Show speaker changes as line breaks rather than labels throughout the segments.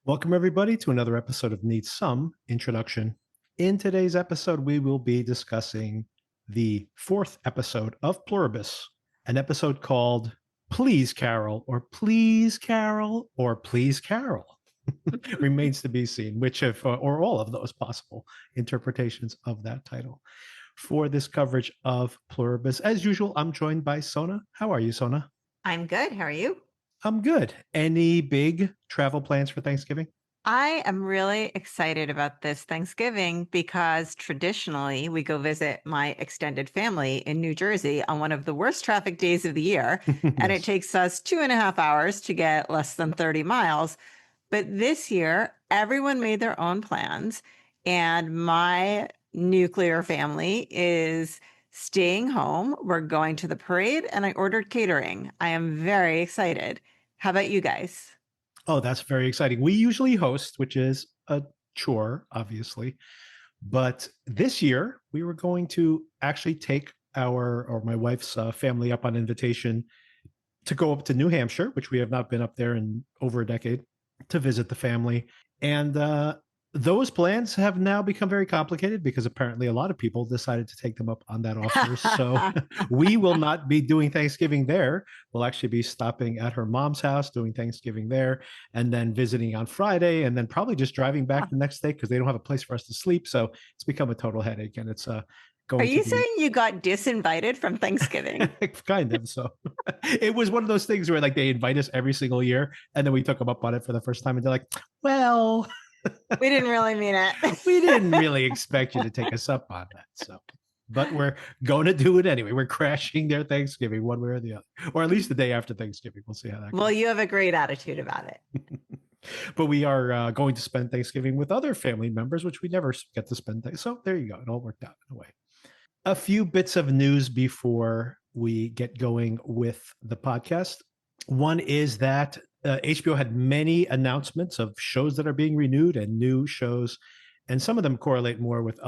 Welcome, everybody, to another episode of Needs Some Introduction. In today's episode, we will be discussing the fourth episode of Pluribus, an episode called Please Carol, or Please Carol, or Please Carol. Remains to be seen, which if, or all of those possible interpretations of that title. For this coverage of Pluribus, as usual, I'm joined by Sona. How are you, Sona?
I'm good. How are you?
I'm good. Any big travel plans for Thanksgiving?
I am really excited about this Thanksgiving because traditionally we go visit my extended family in New Jersey on one of the worst traffic days of the year. And it
Yes.
takes us 2.5 hours to get less than 30 miles. But this year, everyone made their own plans. And my nuclear family is staying home. We're going to the parade, and I ordered catering. I am very excited. How about you guys?
Oh, that's very exciting. We usually host, which is a chore, obviously. But this year, we were going to actually take my wife's family up on invitation to go up to New Hampshire, which we have not been up there in over a decade, to visit the family. And those plans have now become very complicated because apparently a lot of people decided to take them up on that offer. So we will not be doing Thanksgiving there. We'll actually be stopping at her mom's house, doing Thanksgiving there, and then visiting on Friday, and then probably just driving back the next day because they don't have a place for us to sleep. So it's become a total headache, and it's
Are
going to
you
be
saying you got disinvited from Thanksgiving?
kind of. So it was one of those things where like they invite us every single year, and then we took them up on it for the first time, and they're like, well,
We didn't really mean it.
we didn't really expect you to take us up on that. So, but we're going to do it anyway. We're crashing their Thanksgiving one way or the other, or at least the day after Thanksgiving. We'll see how that
Well,
goes.
you have a great attitude about it.
But we are going to spend Thanksgiving with other family members, which we never get to spend. So there you go. It all worked out in a way. A few bits of news before we get going with the podcast. One is that HBO had many announcements of shows that are being renewed and new shows, and some of them correlate more with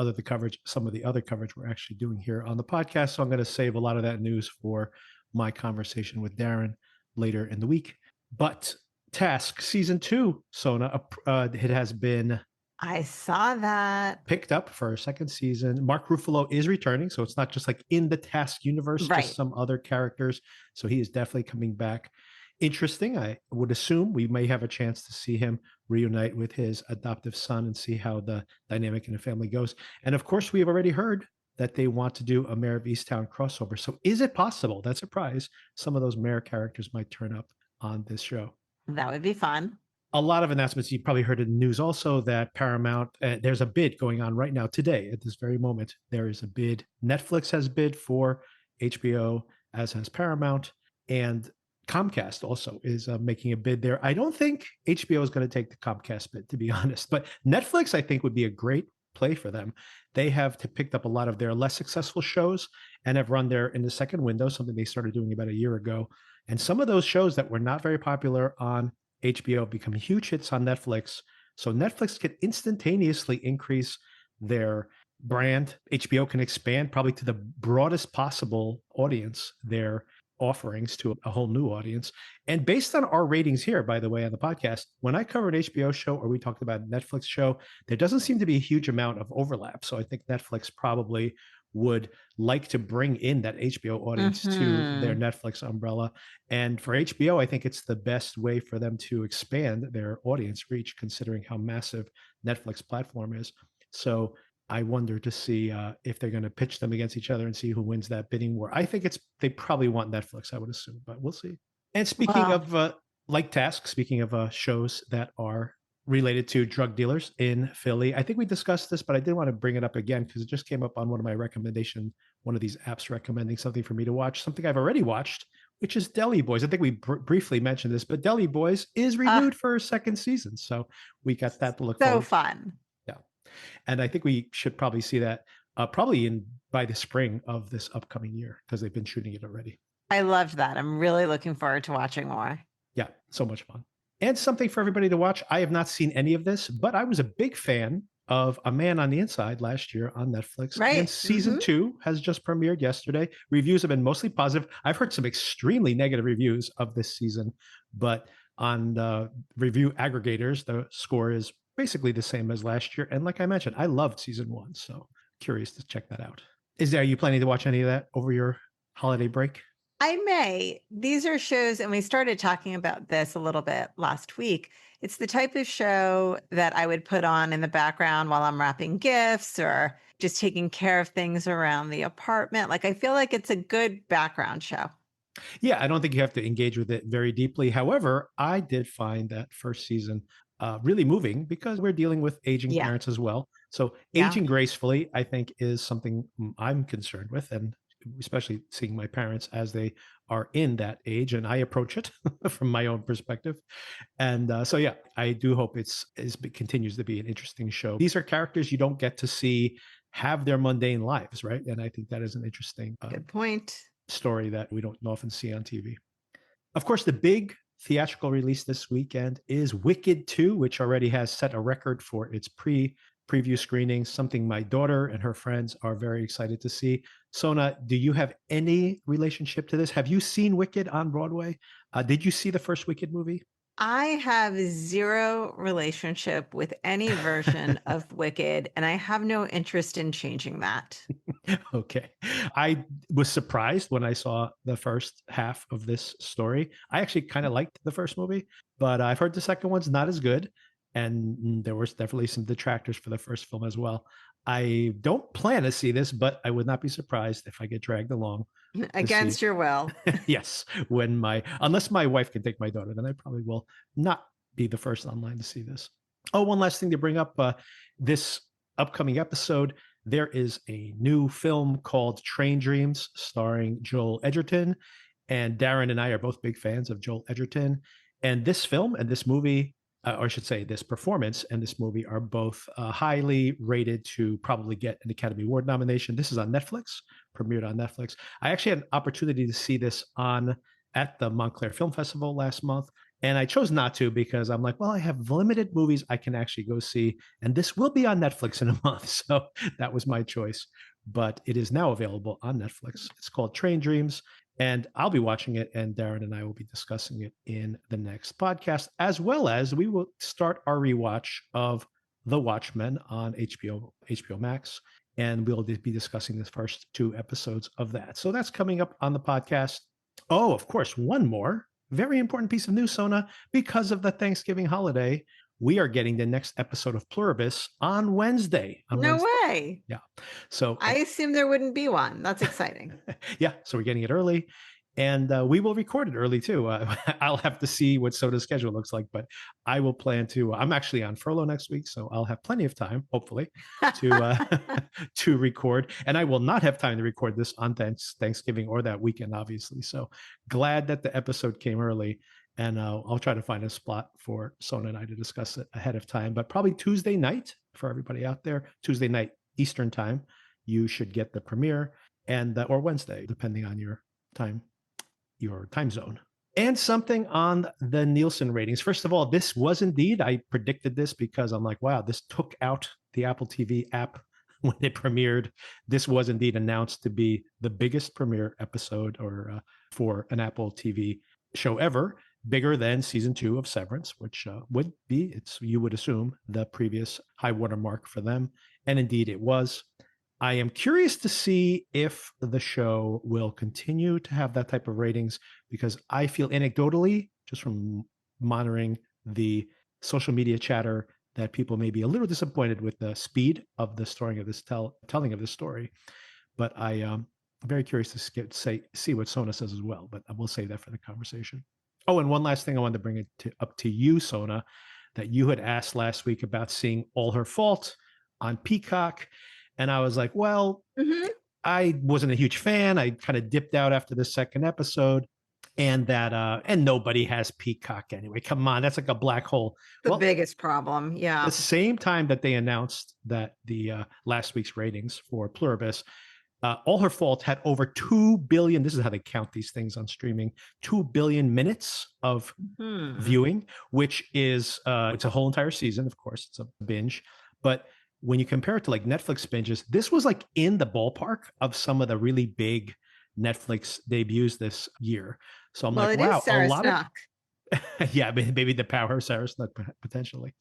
some of the other coverage we're actually doing here on the podcast. So I'm going to save a lot of that news for my conversation with Darren later in the week. But Task Season 2, Sona, it has been
I saw that.
picked up for a second season. Mark Ruffalo is returning, so it's not just like in the Task universe,
Right.
just some other characters. So he is definitely coming back. Interesting. I would assume we may have a chance to see him reunite with his adoptive son and see how the dynamic in the family goes. And of course, we have already heard that they want to do a Mayor of Easttown crossover. So is it possible, that surprise, some of those Mayor characters might turn up on this show?
That would be fun.
A lot of announcements. You probably heard in the news also that Paramount, there's a bid going on right now today at this very moment. There is a bid. Netflix has bid for HBO, as has Paramount, and Comcast also is making a bid there. I don't think HBO is going to take the Comcast bid, to be honest, but Netflix, I think, would be a great play for them. They have picked up a lot of their less successful shows and have run there in the second window, something they started doing about a year ago. And some of those shows that were not very popular on HBO become huge hits on Netflix. So Netflix can instantaneously increase their brand. HBO can expand probably to the broadest possible audience, their offerings to a whole new audience. And based on our ratings here, by the way, on the podcast, when I cover an HBO show or we talked about a Netflix show, there doesn't seem to be a huge amount of overlap. So I think Netflix probably would like to bring in that HBO audience to their Netflix umbrella. And for HBO, I think it's the best way for them to expand their audience reach, considering how massive Netflix platform is. So I wonder to see if they're going to pitch them against each other and see who wins that bidding war. I think they probably want Netflix, I would assume, but we'll see. And speaking of like Task, speaking of shows that are related to drug dealers in Philly. I think we discussed this, but I did want to bring it up again because it just came up on one of my recommendation, one of these apps recommending something for me to watch, something I've already watched, which is Deli Boys. I think we briefly mentioned this, but Deli Boys is renewed for a second season. So we got that to look forward to.
So fun.
Yeah. And I think we should probably see that probably by the spring of this upcoming year because they've been shooting it already.
I loved that. I'm really looking forward to watching more.
Yeah, so much fun. And something for everybody to watch. I have not seen any of this, but I was a big fan of A Man on the Inside last year on Netflix.
Right.
And season 2 has just premiered yesterday. Reviews have been mostly positive. I've heard some extremely negative reviews of this season, but on review aggregators, the score is basically the same as last year. And like I mentioned, I loved season 1, so curious to check that out. Are you planning to watch any of that over your holiday break?
I may. These are shows, and we started talking about this a little bit last week. It's the type of show that I would put on in the background while I'm wrapping gifts or just taking care of things around the apartment. Like, I feel like it's a good background show.
Yeah, I don't think you have to engage with it very deeply. However, I did find that first season really moving because we're dealing with aging
Yeah.
parents as well. So
Yeah.
aging gracefully, I think, is something I'm concerned with, and especially seeing my parents as they are in that age, and I approach it from my own perspective. And so, yeah, I do hope it continues to be an interesting show. These are characters you don't get to see have their mundane lives, right? And I think that is an interesting
Good point.
story that we don't often see on TV. Of course, the big theatrical release this weekend is Wicked 2, which already has set a record for its preview screenings, something my daughter and her friends are very excited to see. Sona, do you have any relationship to this? Have you seen Wicked on Broadway? Did you see the first Wicked movie?
I have zero relationship with any version of Wicked, and I have no interest in changing that.
Okay. I was surprised when I saw the first half of this story. I actually kind of liked the first movie, but I've heard the second one's not as good. And there was definitely some detractors for the first film as well. I don't plan to see this, but I would not be surprised if I get dragged along to see
Against your will.
it. Yes, unless my wife can take my daughter, then I probably will not be the first online to see this. Oh, one last thing to bring up. This upcoming episode, there is a new film called Train Dreams starring Joel Edgerton. And Darren and I are both big fans of Joel Edgerton. And this film and this movie, or I should say, this performance and this movie are both highly rated to probably get an Academy Award nomination. This is on Netflix, premiered on Netflix. I actually had an opportunity to see this at the Montclair Film Festival last month. And I chose not to because I'm like, well, I have limited movies I can actually go see. And this will be on Netflix in a month. So that was my choice. But it is now available on Netflix. It's called Train Dreams. And I'll be watching it, and Darren and I will be discussing it in the next podcast, as well as we will start our rewatch of The Watchmen on HBO Max. And we'll be discussing the first 2 episodes of that. So that's coming up on the podcast. Oh, of course, one more very important piece of news, Sona. Because of the Thanksgiving holiday, we are getting the next episode of Pluribus on Wednesday.
No way.
Yeah. So
I assume there wouldn't be one. That's exciting.
Yeah. So we're getting it early. And we will record it early too. I'll have to see what Soda's schedule looks like, but I will plan to. I'm actually on furlough next week, so I'll have plenty of time, hopefully, to to record. And I will not have time to record this on Thanksgiving or that weekend, obviously. So glad that the episode came early, and I'll try to find a spot for Sona and I to discuss it ahead of time. But probably Tuesday night for everybody out there, Tuesday night Eastern time, you should get the premiere, and or Wednesday, depending on your time zone. And something on the Nielsen ratings. First of all, this was indeed, I predicted this because I'm like, wow, this took out the Apple TV app when it premiered. This was indeed announced to be the biggest premiere episode or for an Apple TV show ever, bigger than season 2 of Severance, which would be, you would assume, the previous high watermark for them. And indeed it was. I am curious to see if the show will continue to have that type of ratings, because I feel anecdotally, just from monitoring the social media chatter, that people may be a little disappointed with the speed of the story of this telling of this story. But I am very curious to see what Sona says as well. But I will save that for the conversation. Oh, and one last thing I wanted to bring it up to you, Sona, that you had asked last week about seeing All Her Fault on Peacock. And I was like, well, I wasn't a huge fan. I kind of dipped out after the second episode, and nobody has Peacock anyway. Come on, that's like a black hole.
The biggest problem. Yeah.
The same time that they announced that the last week's ratings for Pluribus, All Her Fault had over 2 billion. This is how they count these things on streaming. 2 billion minutes of viewing, which is it's a whole entire season. Of course, it's a binge, but when you compare it to like Netflix binges, this was like in the ballpark of some of the really big Netflix debuts this year. So I'm like, wow, Yeah, maybe the power Sarah Snook potentially,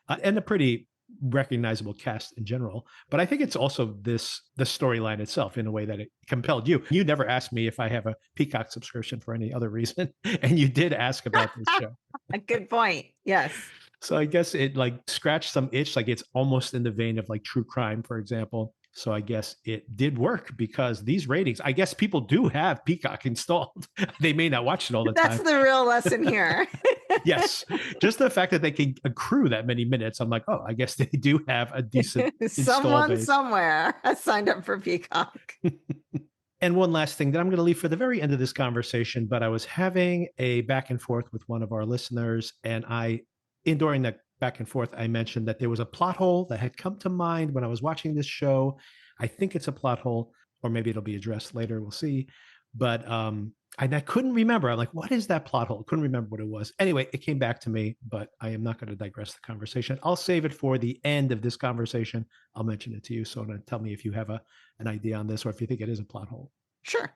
and a pretty recognizable cast in general. But I think it's also the storyline itself in a way that it compelled you. You never asked me if I have a Peacock subscription for any other reason, and you did ask about this show.
A good point. Yes.
So I guess it like scratched some itch, like it's almost in the vein of like true crime, for example. So I guess it did work because these ratings, I guess people do have Peacock installed. They may not watch it all the
That's
time.
the real lesson here.
Yes. Just the fact that they can accrue that many minutes, I'm like, oh, I guess they do have a decent install
Someone
base.
somewhere has signed up for Peacock.
And one last thing that I'm going to leave for the very end of this conversation, but I was having a back and forth with one of our listeners, and during that back and forth, I mentioned that there was a plot hole that had come to mind when I was watching this show. I think it's a plot hole, or maybe it'll be addressed later. We'll see. But I couldn't remember. I'm like, what is that plot hole? Couldn't remember what it was. Anyway, it came back to me, but I am not going to digress the conversation. I'll save it for the end of this conversation. I'll mention it to you, Sona. Tell me if you have an idea on this or if you think it is a plot hole.
Sure.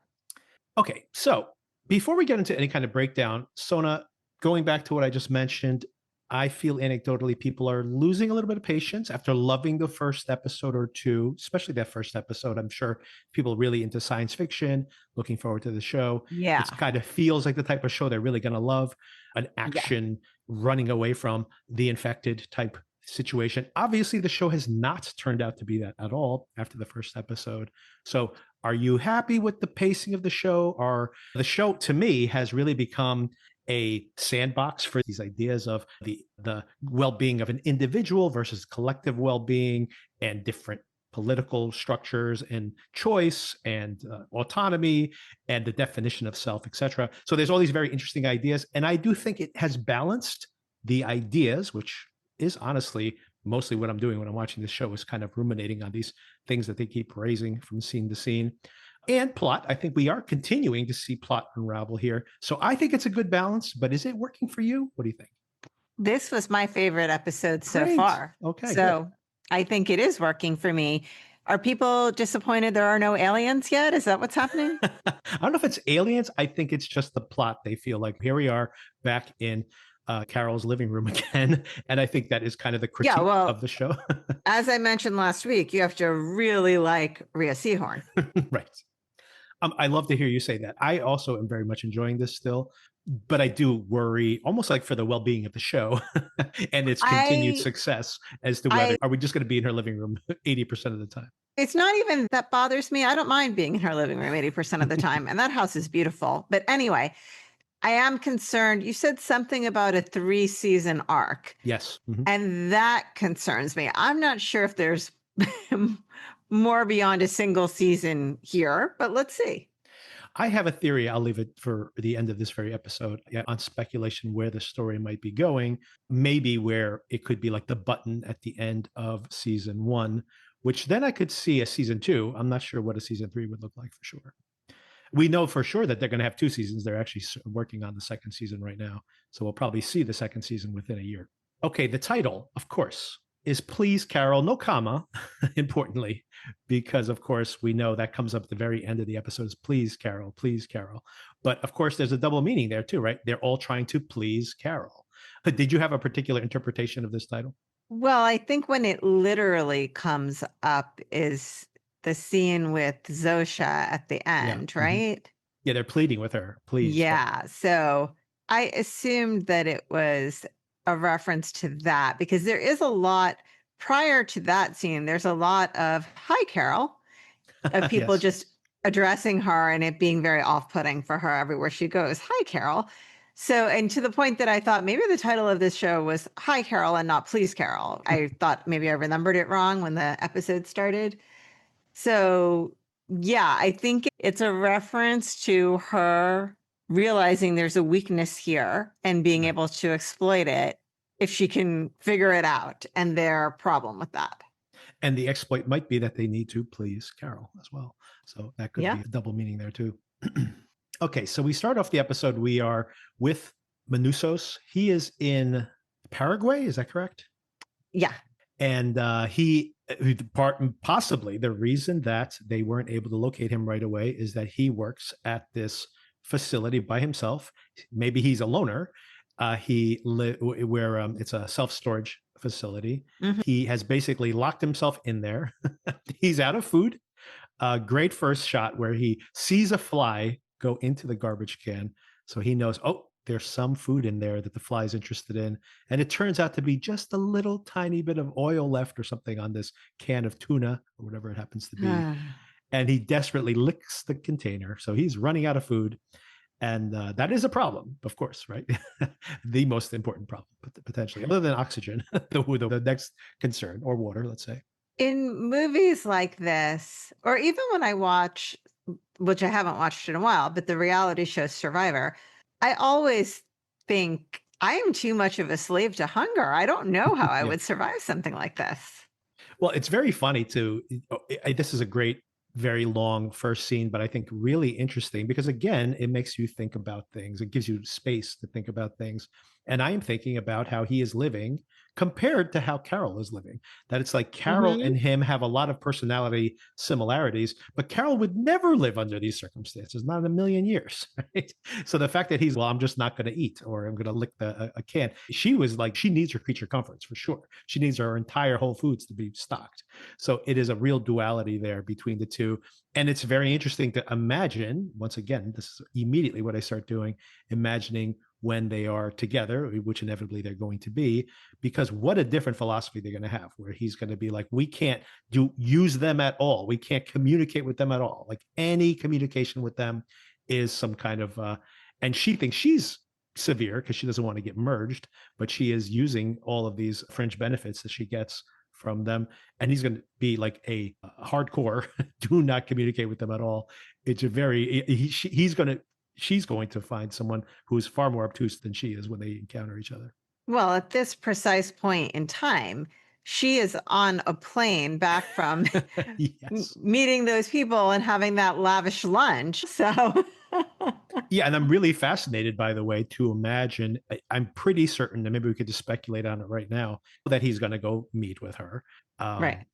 Okay, so before we get into any kind of breakdown, Sona, going back to what I just mentioned, I feel anecdotally people are losing a little bit of patience after loving the first episode or two, especially that first episode. I'm sure people really into science fiction, looking forward to the show.
Yeah.
It kind of feels like the type of show they're really going to love, an action running away from the infected type situation. Obviously, the show has not turned out to be that at all after the first episode. So are you happy with the pacing of the show? Or the show, to me, has really become a sandbox for these ideas of the well-being of an individual versus collective well-being and different political structures and choice and autonomy and the definition of self, etc. So there's all these very interesting ideas. And I do think it has balanced the ideas, which is honestly mostly what I'm doing when I'm watching this show, is kind of ruminating on these things that they keep raising from scene to scene. And plot, I think we are continuing to see plot unravel here. So I think it's a good balance, but is it working for you? What do you think?
This was my favorite episode so
Great.
far.
Okay,
So
good.
I think it is working for me. Are people disappointed there are no aliens yet? Is that what's happening?
I don't know if it's aliens. I think it's just the plot. They feel like here we are back in Carol's living room again. And I think that is kind of the critique of the show.
As I mentioned last week, you have to really like Rhea Seehorn.
Right. I love to hear you say that. I also am very much enjoying this still, but I do worry almost like for the well-being of the show and its continued success as to whether are we just going to be in her living room 80% of the time.
It's not even that bothers me. I don't mind being in her living room 80% of the time. And that house is beautiful. But anyway, I am concerned. You said something about a 3-season arc.
Yes. Mm-hmm.
And that concerns me. I'm not sure if there's more beyond a single season here, but let's see.
I have a theory. I'll leave it for the end of this very episode on speculation where the story might be going. Maybe where it could be like the button at the end of season 1, which then I could see a season 2. I'm not sure what a season 3 would look like for sure. We know for sure that they're going to have 2 seasons. They're actually working on the second season right now. So we'll probably see the second season within a year. Okay, the title, of course, is Please Carol, no comma, importantly, because of course we know that comes up at the very end of the episode is Please Carol, please Carol. But of course there's a double meaning there too, right? They're all trying to please Carol. Did you have a particular interpretation of this title?
Well, I think when it literally comes up is the scene with Zosia at the end, right?
Mm-hmm. Yeah, they're pleading with her, please.
Yeah, so I assumed that it was a reference to that because there is a lot prior to that scene. There's a lot of hi, Carol, of people just addressing her and it being very off-putting for her everywhere she goes. Hi, Carol. So, and to the point that I thought maybe the title of this show was Hi, Carol and not Please, Carol. I thought maybe I remembered it wrong when the episode started. So, yeah, I think it's a reference to her realizing there's a weakness here and being able to exploit it if she can figure it out and their problem with that.
And the exploit might be that they need to please Carol as well. So that could be a double meaning there too. Okay, so we start off the episode. We are with Manusos. He is in Paraguay. Is that correct?
Yeah.
And possibly the reason that they weren't able to locate him right away is that he works at this facility by himself. Maybe he's a loner. where it's a self-storage facility.
Mhm.
He has basically locked himself in there. He's out of food. Great first shot where he sees a fly go into the garbage can. So he knows, oh, there's some food in there that the fly is interested in. And it turns out to be just a little tiny bit of oil left or something on this can of tuna or whatever it happens to be. And he desperately licks the container. So he's running out of food. And that is a problem, of course, right? The most important problem, potentially, other than oxygen, the next concern, or water, let's say.
In movies like this, or even when I watch, which I haven't watched in a while, but the reality show Survivor, I always think I am too much of a slave to hunger. I don't know how I
Yeah.
would survive something like this.
Well, it's very funny too. This is a great, very long first scene, but I think really interesting because again, it makes you think about things. It gives you space to think about things. And I am thinking about how he is living compared to how Carol is living. That it's like Carol
Mhm.
and him have a lot of personality similarities, but Carol would never live under these circumstances, not in a million years. Right? So the fact that he's, well, I'm just not going to eat or I'm going to lick a can. She was like, she needs her creature comforts for sure. She needs her entire Whole Foods to be stocked. So it is a real duality there between the two. And it's very interesting to imagine, once again, this is immediately what I start doing, imagining when they are together, which inevitably they're going to be, because what a different philosophy they're going to have, where he's going to be like, we can't use them at all. We can't communicate with them at all. Like any communication with them is some kind of, and she thinks she's severe because she doesn't want to get merged, but she is using all of these fringe benefits that she gets from them. And he's going to be like a hardcore, do not communicate with them at all. It's a very, she's going to find someone who is far more obtuse than she is when they encounter each other.
Well, at this precise point in time, she is on a plane back from
Yes.
meeting those people and having that lavish lunch. So,
Yeah, and I'm really fascinated, by the way, to imagine. I'm pretty certain, and maybe we could just speculate on it right now, that he's going to go meet with her.
right.
Um,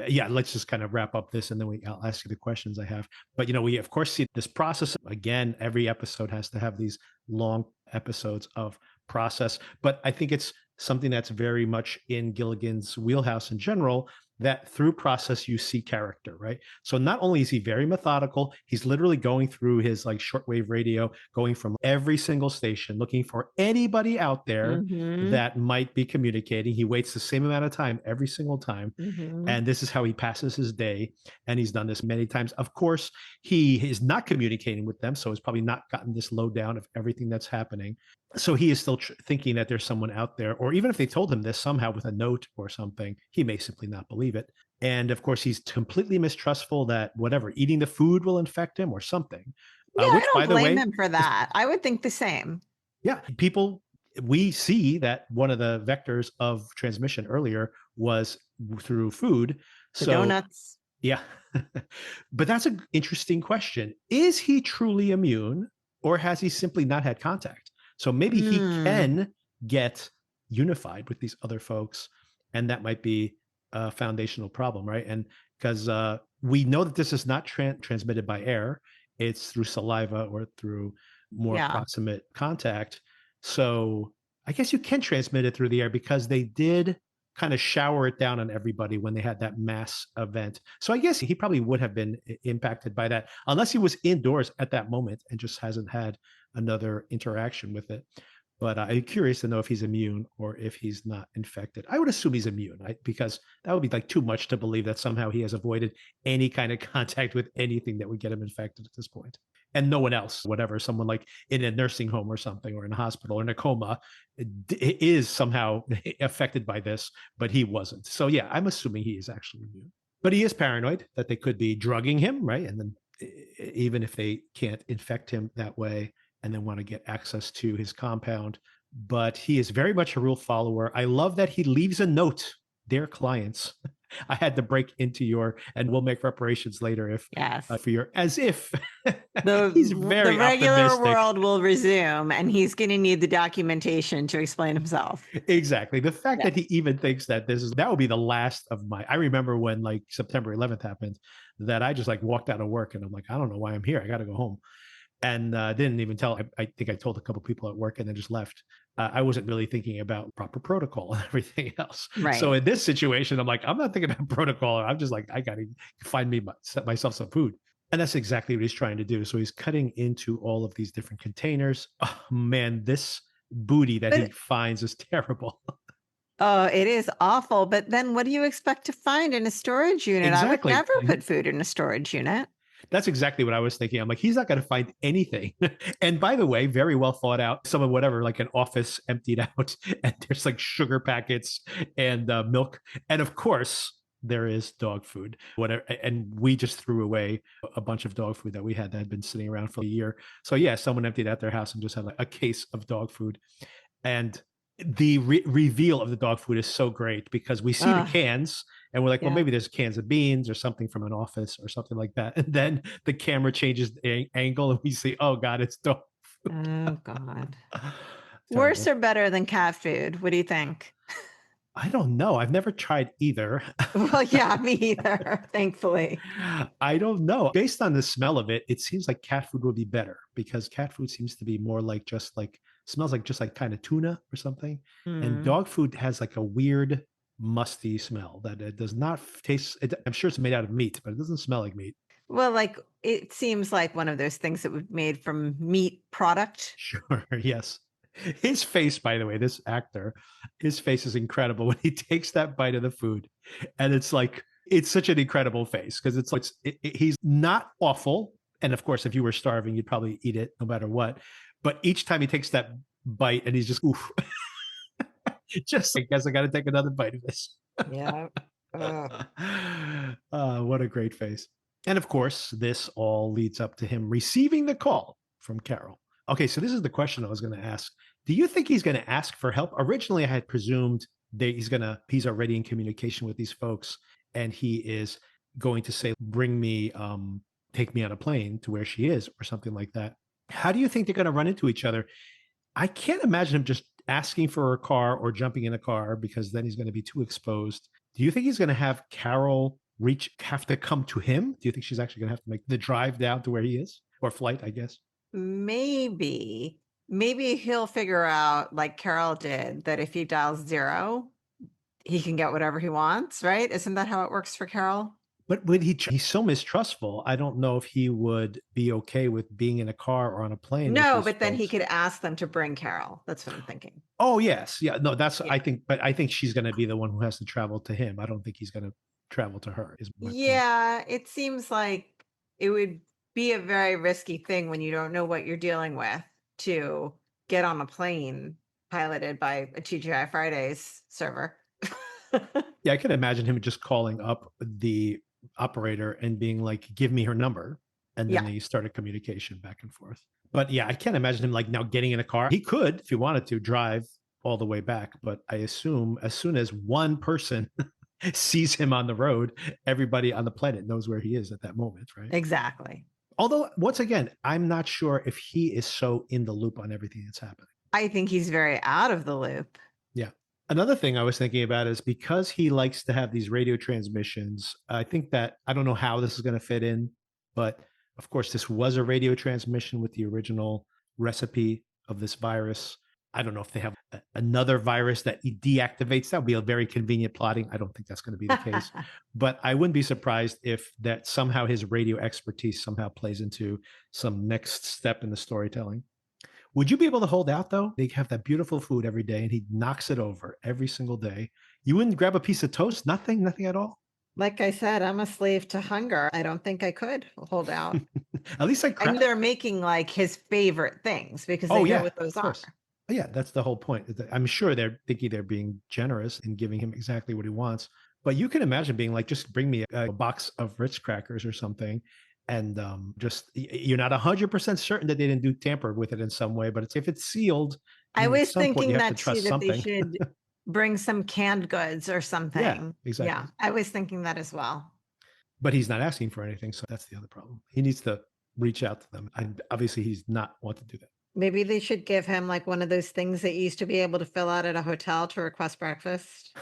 yeah, let's just kind of wrap up this, and then I'll ask you the questions I have. But we of course see this process again. Every episode has to have these long episodes of process, but I think it's something that's very much in Gilligan's wheelhouse in general, that through process you see character, right? So not only is he very methodical, he's literally going through his like shortwave radio, going from every single station, looking for anybody out there
Mhm.
that might be communicating. He waits the same amount of time every single time.
Mhm.
And this is how he passes his day. And he's done this many times. Of course, he is not communicating with them. So he's probably not gotten this lowdown of everything that's happening. So he is still thinking that there's someone out there, or even if they told him this somehow with a note or something, he may simply not believe it. And of course, he's completely mistrustful that whatever, eating the food will infect him or something,
Yeah, I
which,
don't
by the
blame
way,
him for
is,
that. I would think the same.
yeah, people, we see that one of the vectors of transmission earlier was through food.
The
So,
donuts.
yeah. But that's an interesting question. Is he truly immune or has he simply not had contact? So maybe he
Mm.
can get unified with these other folks, and that might be a foundational problem, right? And because we know that this is not transmitted by air, it's through saliva or through more
Yeah.
proximate contact. So I guess you can transmit it through the air because they did kind of shower it down on everybody when they had that mass event. So I guess he probably would have been impacted by that, unless he was indoors at that moment and just hasn't had another interaction with it. But I'm curious to know if he's immune or if he's not infected. I would assume he's immune, right? Because that would be like too much to believe that somehow he has avoided any kind of contact with anything that would get him infected at this point. And no one else, whatever, someone like in a nursing home or something, or in a hospital or in a coma, is somehow affected by this, but he wasn't. So yeah, I'm assuming he is actually immune. But he is paranoid that they could be drugging him, right? And then even if they can't infect him that way, and then want to get access to his compound. But he is very much a rule follower. I love that he leaves a note, dear clients. I had to break into your, and we'll make reparations later if
Yes.
for your, as if he's
The
very
regular
optimistic.
world will resume and he's going to need the documentation to explain himself.
Exactly. The fact
Yeah.
that he even thinks that that would be the last of my, I remember when like September 11th happened, that I just like walked out of work and I'm like, I don't know why I'm here. I got to go home. and didn't even tell. I think I told a couple people at work and then just left. I wasn't really thinking about proper protocol and everything else. So
Right.
in this situation, I'm like, I'm not thinking about protocol. I'm just like, I got to find me set myself some food. And that's exactly what he's trying to do. So he's cutting into all of these different containers. Oh, man, this booty that he
But
finds is terrible.
oh, it is awful. But then what do you expect to find in a storage unit? I would
Exactly.
never put food in a storage unit.
That's exactly what I was thinking. I'm like, he's not going to find anything. And by the way, very well thought out. Some of whatever, like an office emptied out, and there's like sugar packets and milk. And of course, there is dog food. Whatever. And we just threw away a bunch of dog food that we had been sitting around for a year. So, yeah, someone emptied out their house and just had like a case of dog food. And the reveal of the dog food is so great because we see the
Ah,
cans and we're like, well,
yeah.
maybe there's cans of beans or something from an office or something like that. And then the camera changes the angle and we see, oh God, it's dog food.
Oh, God. Worse
Terrible.
or better than cat food? What do you think?
I don't know. I've never tried either.
Well, yeah, me either, thankfully.
I don't know. Based on the smell of it, it seems like cat food would be better because cat food seems to be more like just like smells like just like kind of tuna or something. And
Hmm.
dog food has like a weird musty smell that it does not taste. I'm sure it's made out of meat, but it doesn't smell like meat.
Well, like it seems like one of those things that was made from meat product.
Sure. Yes. His face, by the way, this actor, his face is incredible when he takes that bite of the food. And it's like, it's such an incredible face because it's like, he's not awful. And of course, if you were starving, you'd probably eat it no matter what. But each time he takes that bite and he's just, oof, just, I guess I got to take another bite of this.
Yeah. Ugh.
What a great face. And of course, this all leads up to him receiving the call from Carol. Okay, so this is the question I was going to ask. Do you think he's going to ask for help? Originally, I had presumed that he's already in communication with these folks and he is going to say, bring me, take me on a plane to where she is or something like that. How do you think they're going to run into each other? I can't imagine him just asking for a car or jumping in a car because then he's going to be too exposed. Do you think he's going to have Carol have to come to him? Do you think she's actually going to have to make the drive down to where he is or flight, I guess?
Maybe, maybe he'll figure out, like Carol did, that if he dials 0, he can get whatever he wants, right? Isn't that how it works for Carol?
But would he's so mistrustful. I don't know if he would be okay with being in a car or on a plane with
No,
these
but then he
folks.
could ask them to bring Carol. That's what I'm thinking.
Oh, yes. Yeah. No, that's,
Yeah.
I think, but I think she's going to be the one who has to travel to him. I don't think he's going to travel to her, is my point.
Yeah, it seems like it would be a very risky thing when you don't know what you're dealing with to get on a plane piloted by a TGI Fridays server.
Yeah, I could imagine him just calling up the operator and being like, give me her number. And then
Yeah,
they start a communication back and forth. But yeah, I can't imagine him like now getting in a car. He could, if he wanted to, drive all the way back. But I assume as soon as one person sees him on the road, everybody on the planet knows where he is at that moment, right?
exactly.
Although, once again, I'm not sure if he is so in the loop on everything that's happening.
I think he's very out of the loop.
Yeah. Another thing I was thinking about is because he likes to have these radio transmissions, I think that I don't know how this is going to fit in, but of course, this was a radio transmission with the original recipe of this virus. I don't know if they have another virus that he deactivates. That would be a very convenient plotting. I don't think that's going to be the case, but I wouldn't be surprised if that somehow his radio expertise somehow plays into some next step in the storytelling. Would you be able to hold out though? They have that beautiful food every day and he knocks it over every single day. You wouldn't grab a piece of toast? Nothing at all?
Like I said, I'm a slave to hunger. I don't think I could hold out.
At least like
And they're making like his favorite things because they
oh
know
yeah,
what those
of
are.
course. Yeah, that's the whole point. I'm sure they're thinking they're being generous and giving him exactly what he wants. But you can imagine being like, just bring me a box of Ritz crackers or something. And just you're not 100% certain that they didn't do tamper with it in some way, but if it's sealed,
I
at
was
some point you
thinking
have to
that too,
trust
that they
something.
should bring some canned goods or
Yeah,
something.
exactly.
Yeah, I was thinking that as well.
But he's not asking for anything, so that's the other problem. He needs to reach out to them, and obviously he's not want to do that.
Maybe they should give him like one of those things that you used to be able to fill out at a hotel to request breakfast.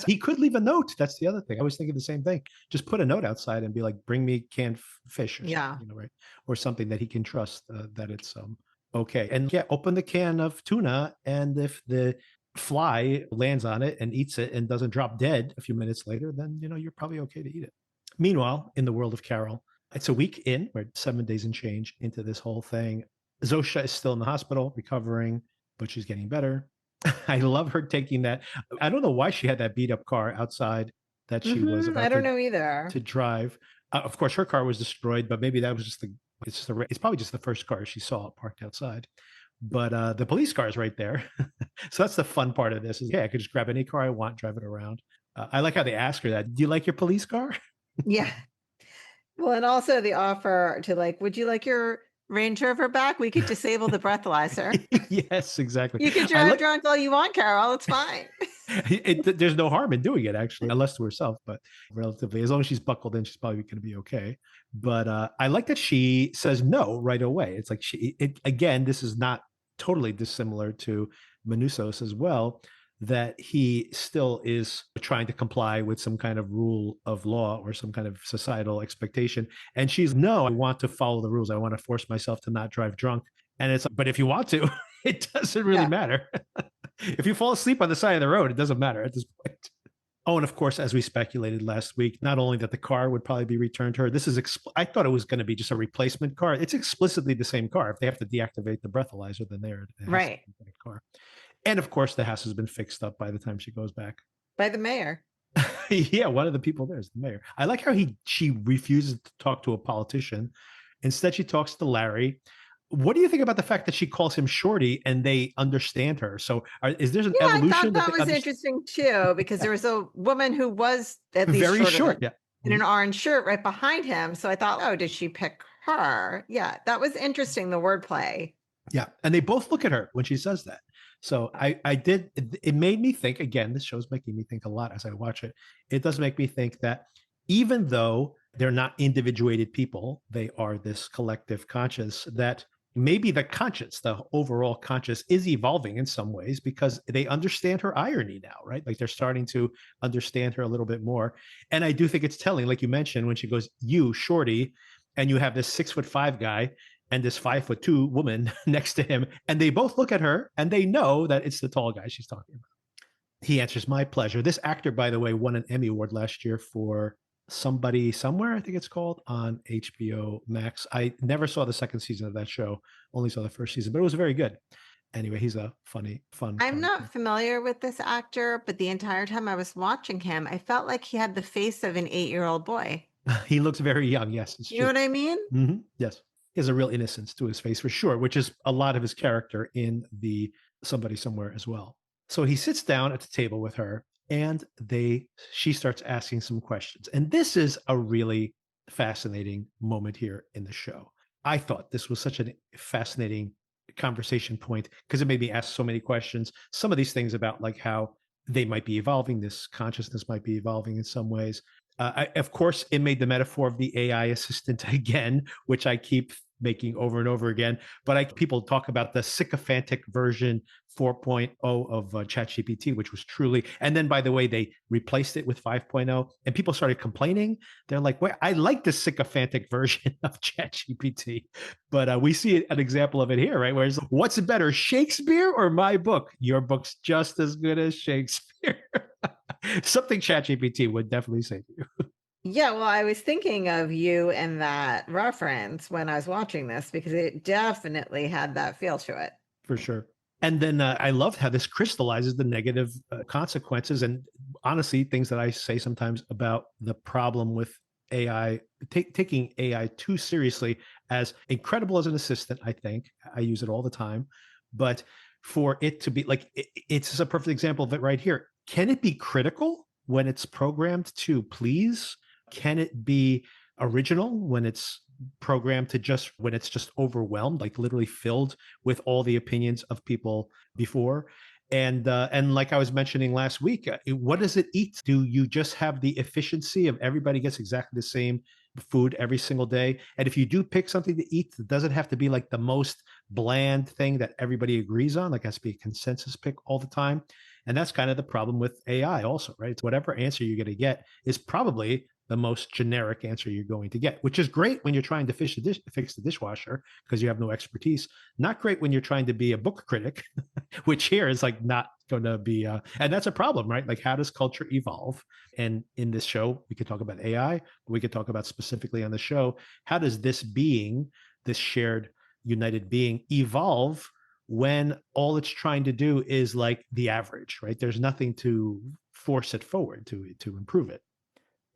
He could leave a note. That's the other thing. I was thinking the same thing. Just put a note outside and be like, bring me canned fish or
Yeah.
something, right? Or something that he can trust that it's okay. And yeah, open the can of tuna. And if the fly lands on it and eats it and doesn't drop dead a few minutes later, then, you're probably okay to eat it. Meanwhile, in the world of Carol, it's a week in, we're 7 days and change into this whole thing. Zosia is still in the hospital recovering, but she's getting better. I love her taking that. I don't know why she had that beat up car outside that she was
I
about
don't know either.
to drive. Of course, her car was destroyed, but maybe that was just it's probably just the first car she saw parked outside. But the police car is right there. So that's the fun part of this is, yeah, I could just grab any car I want, drive it around. I like how they ask her that. Do you like your police car?
Yeah. Well, and also the offer to like, would you like your Range Rover back? We could disable the breathalyzer.
Yes, exactly.
You can
I
drive
like
drunk all you want, Carol. It's fine.
there's no harm in doing it actually, unless to herself, but relatively, as long as she's buckled in, she's probably going to be okay. But I like that she says no right away. It's like again, this is not totally dissimilar to Manusos as well, that he still is trying to comply with some kind of rule of law or some kind of societal expectation. And she's, no, I want to follow the rules. I want to force myself to not drive drunk. And it's, but if you want to, it doesn't really
Yeah.
matter. If you fall asleep on the side of the road, it doesn't matter at this point. Oh, and of course, as we speculated last week, not only that the car would probably be returned to her, this is, I thought it was going to be just a replacement car. It's explicitly the same car. If they have to deactivate the breathalyzer, then it has
Right.
to be the car. And of course, the house has been fixed up by the time she goes back.
By the mayor.
Yeah, one of the people there is the mayor. I like how she refuses to talk to a politician. Instead, she talks to Larry. What do you think about the fact that she calls him Shorty and they understand her? So is there an
Yeah, I
evolution?
thought that was interesting too, because there was a woman who was at least
very
shorter
short,
than-
yeah,
in an orange shirt right behind him. So I thought, oh, did she pick her? Yeah, that was interesting, the wordplay.
yeah. And they both look at her when she says that. So I did. It made me think again. This show's making me think a lot as I watch it. It does make me think that even though they're not individuated people, they are this collective conscious, that maybe the conscience, the overall conscious, is evolving in some ways because they understand her irony now, right? Like they're starting to understand her a little bit more. And I do think it's telling, like you mentioned, when she goes, "You, Shorty," and you have this 6'5" guy and this 5'2" woman next to him, and they both look at her and they know that it's the tall guy she's talking about. He answers, "My pleasure." This actor, by the way, won an Emmy Award last year for Somebody Somewhere, I think it's called, on HBO Max. I never saw the second season of that show, only saw the first season, but it was very good. Anyway, he's a funny, fun
I'm
character.
not familiar with this actor, but the entire time I was watching him, I felt like he had the face of an 8-year-old boy.
He looks very young. Yes, it's
You
true.
know what I mean?
Mm-hmm. Yes. He has a real innocence to his face for sure, which is a lot of his character in the Somebody Somewhere as well. So he sits down at the table with her and she starts asking some questions. And this is a really fascinating moment here in the show. I thought this was such a fascinating conversation point because it made me ask so many questions. Some of these things about like how they might be evolving, this consciousness might be evolving in some ways. Of course, it made the metaphor of the AI assistant again, which I keep making over and over again. But people talk about the sycophantic version 4.0 of ChatGPT, which was truly. And then, by the way, they replaced it with 5.0, and people started complaining. They're like, "Wait, I like the sycophantic version of ChatGPT." But we see an example of it here, right? Whereas, what's better, Shakespeare or my book? Your book's just as good as Shakespeare. Something ChatGPT would definitely say to you.
Yeah, well, I was thinking of you and that reference when I was watching this because it definitely had that feel to it.
For sure. And then I love how this crystallizes the negative consequences and honestly, things that I say sometimes about the problem with AI, taking AI too seriously, as incredible as an assistant. I think I use it all the time, but for it to be like, it's a perfect example of it right here. Can it be critical when it's programmed to please? Can it be original when it's programmed to just when it's just overwhelmed, like literally filled with all the opinions of people before? And like I was mentioning last week, what does it eat? Do you just have the efficiency of everybody gets exactly the same food every single day? And if you do pick something to eat, it doesn't have to be like the most bland thing that everybody agrees on. Like it has to be a consensus pick all the time. And that's kind of the problem with AI also, right? It's whatever answer you're going to get is probably the most generic answer you're going to get, which is great when you're trying to fix the dishwasher because you have no expertise. Not great when you're trying to be a book critic, which here is like not going to be, and that's a problem, right? Like, how does culture evolve? And in this show, we could talk about AI, but we could talk about specifically on the show, how does this being, this shared united being, evolve when all it's trying to do is like the average, right? There's nothing to force it forward to improve it,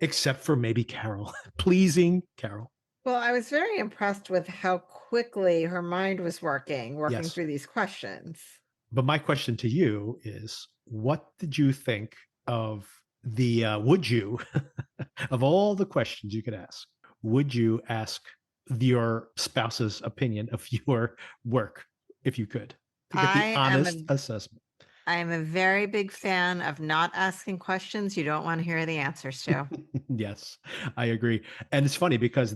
except for maybe Carol, pleasing Carol.
Well, I was very impressed with how quickly her mind was working
Yes.
through these questions.
But my question to you is, what did you think of the, would you, of all the questions you could ask, would you ask your spouse's opinion of your work if you could, to get the honest assessment?
I am a very big fan of not asking questions you don't want to hear the answers to.
Yes, I agree. And it's funny because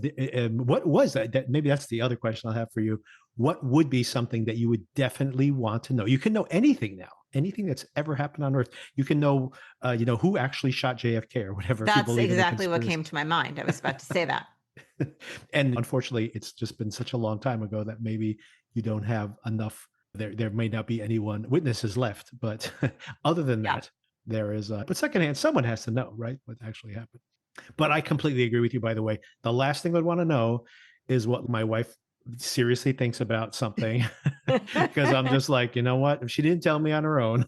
what was that? Maybe that's the other question I'll have for you. What would be something that you would definitely want to know? You can know anything now, anything that's ever happened on Earth. You can know, who actually shot JFK or whatever. If you
That's
believe in the
exactly what
conspiracy.
came to my mind. I was about to say that.
And unfortunately, it's just been such a long time ago that maybe you don't have enough. There may not be anyone witnesses left, but other than
Yeah.
that, there is. But secondhand, someone has to know, right, what actually happened. But I completely agree with you. By the way, the last thing I'd want to know is what my wife seriously thinks about something, because I'm just like, you know what? If she didn't tell me on her own,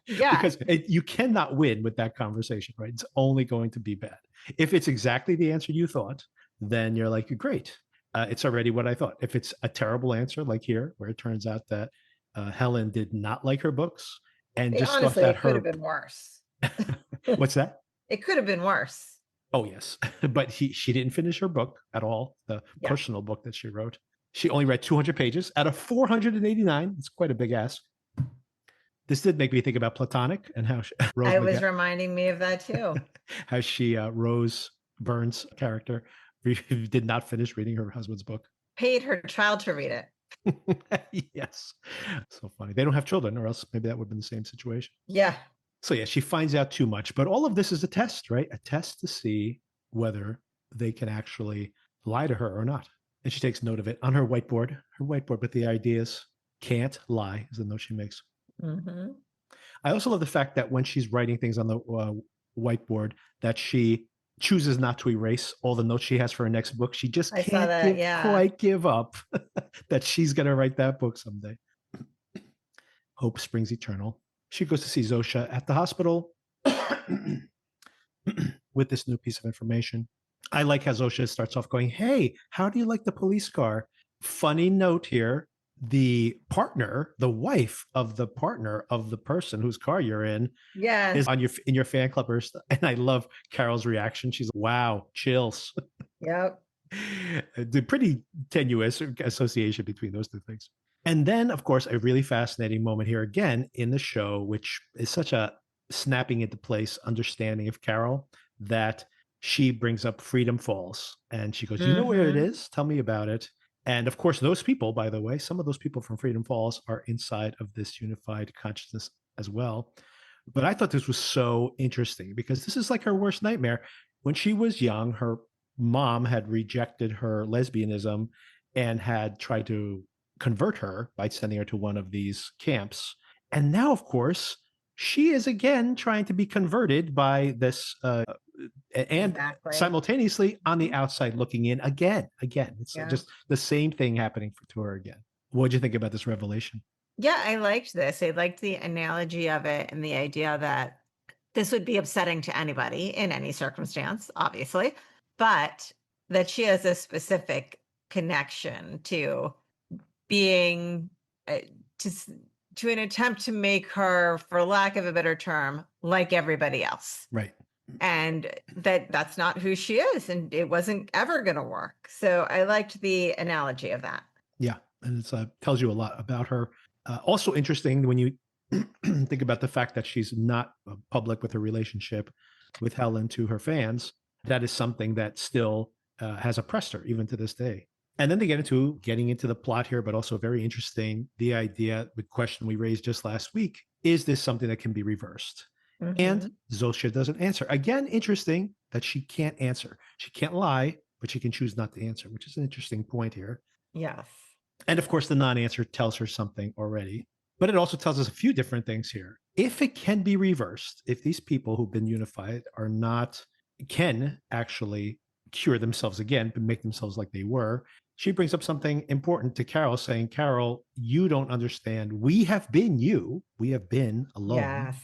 Yeah.
because you cannot win with that conversation, right? It's only going to be bad. If it's exactly the answer you thought, then you're like, great. It's already what I thought. If it's a terrible answer, like here, where it turns out that Helen did not like her books and just thought
Honestly,
that
it could have
her,
been worse.
what's that?
It could have been worse.
Oh yes, but she didn't finish her book at all. The
Yeah.
personal book that she wrote. She only read 200 pages out of 489. It's quite a big ask. This did make me think about Platonic and how Rose
I was
McGowan,
reminding me of that too.
how she Rose Burns' character did not finish reading her husband's book.
Paid her child to read it.
Yes, so funny. They don't have children, or else maybe that would have been the same situation.
Yeah.
So yeah, she finds out too much, but all of this is a test, right? A test to see whether they can actually lie to her or not. And she takes note of it on her whiteboard with the ideas. Can't lie is the note she makes.
Mm-hmm.
I also love the fact that when she's writing things on the whiteboard, that she chooses not to erase all the notes she has for her next book. She just can't quite give up that she's going to write that book someday. Hope springs eternal. She goes to see Zosia at the hospital with this new piece of information. I like how Zosia starts off going, hey, how do you like the police car? Funny note here. The partner, the wife of the partner of the person whose car you're in, is on in your fan club. And I love Carol's reaction. She's like, wow, chills.
Yep.
The pretty tenuous association between those two things. And then, of course, a really fascinating moment here again in the show, which is such a snapping into place understanding of Carol, that she brings up Freedom Falls and she goes, you know where it is? Tell me about it. And of course, those people, by the way, some of those people from Freedom Falls are inside of this unified consciousness as well. But I thought this was so interesting because this is like her worst nightmare. When she was young, her mom had rejected her lesbianism and had tried to convert her by sending her to one of these camps. And now, of course, she is again trying to be converted by this and simultaneously on the outside looking in again. It's just the same thing happening to her again. What did you think about this revelation?
Yeah, I liked this. I liked the analogy of it and the idea that this would be upsetting to anybody in any circumstance, obviously, but that she has a specific connection to being to an attempt to make her, for lack of a better term, like everybody else.
Right.
And that's not who she is, and it wasn't ever going to work. So I liked the analogy of that.
Yeah, and it tells you a lot about her. Also interesting when you think about the fact that she's not public with her relationship with Helen to her fans. That is something that still has oppressed her even to this day. And then they getting into the plot here, but also very interesting, the idea, the question we raised just last week is this something that can be reversed? And
Mhm.
Zosia doesn't answer. Again, interesting that she can't answer. She can't lie, but she can choose not to answer, which is an interesting point here.
Yes.
And of course, the non answer tells her something already, but it also tells us a few different things here. If it can be reversed, if these people who've been unified are not, can actually cure themselves again, but make themselves like they were, she brings up something important to Carol, saying, Carol, you don't understand. We have been you, we have been alone,
Yes.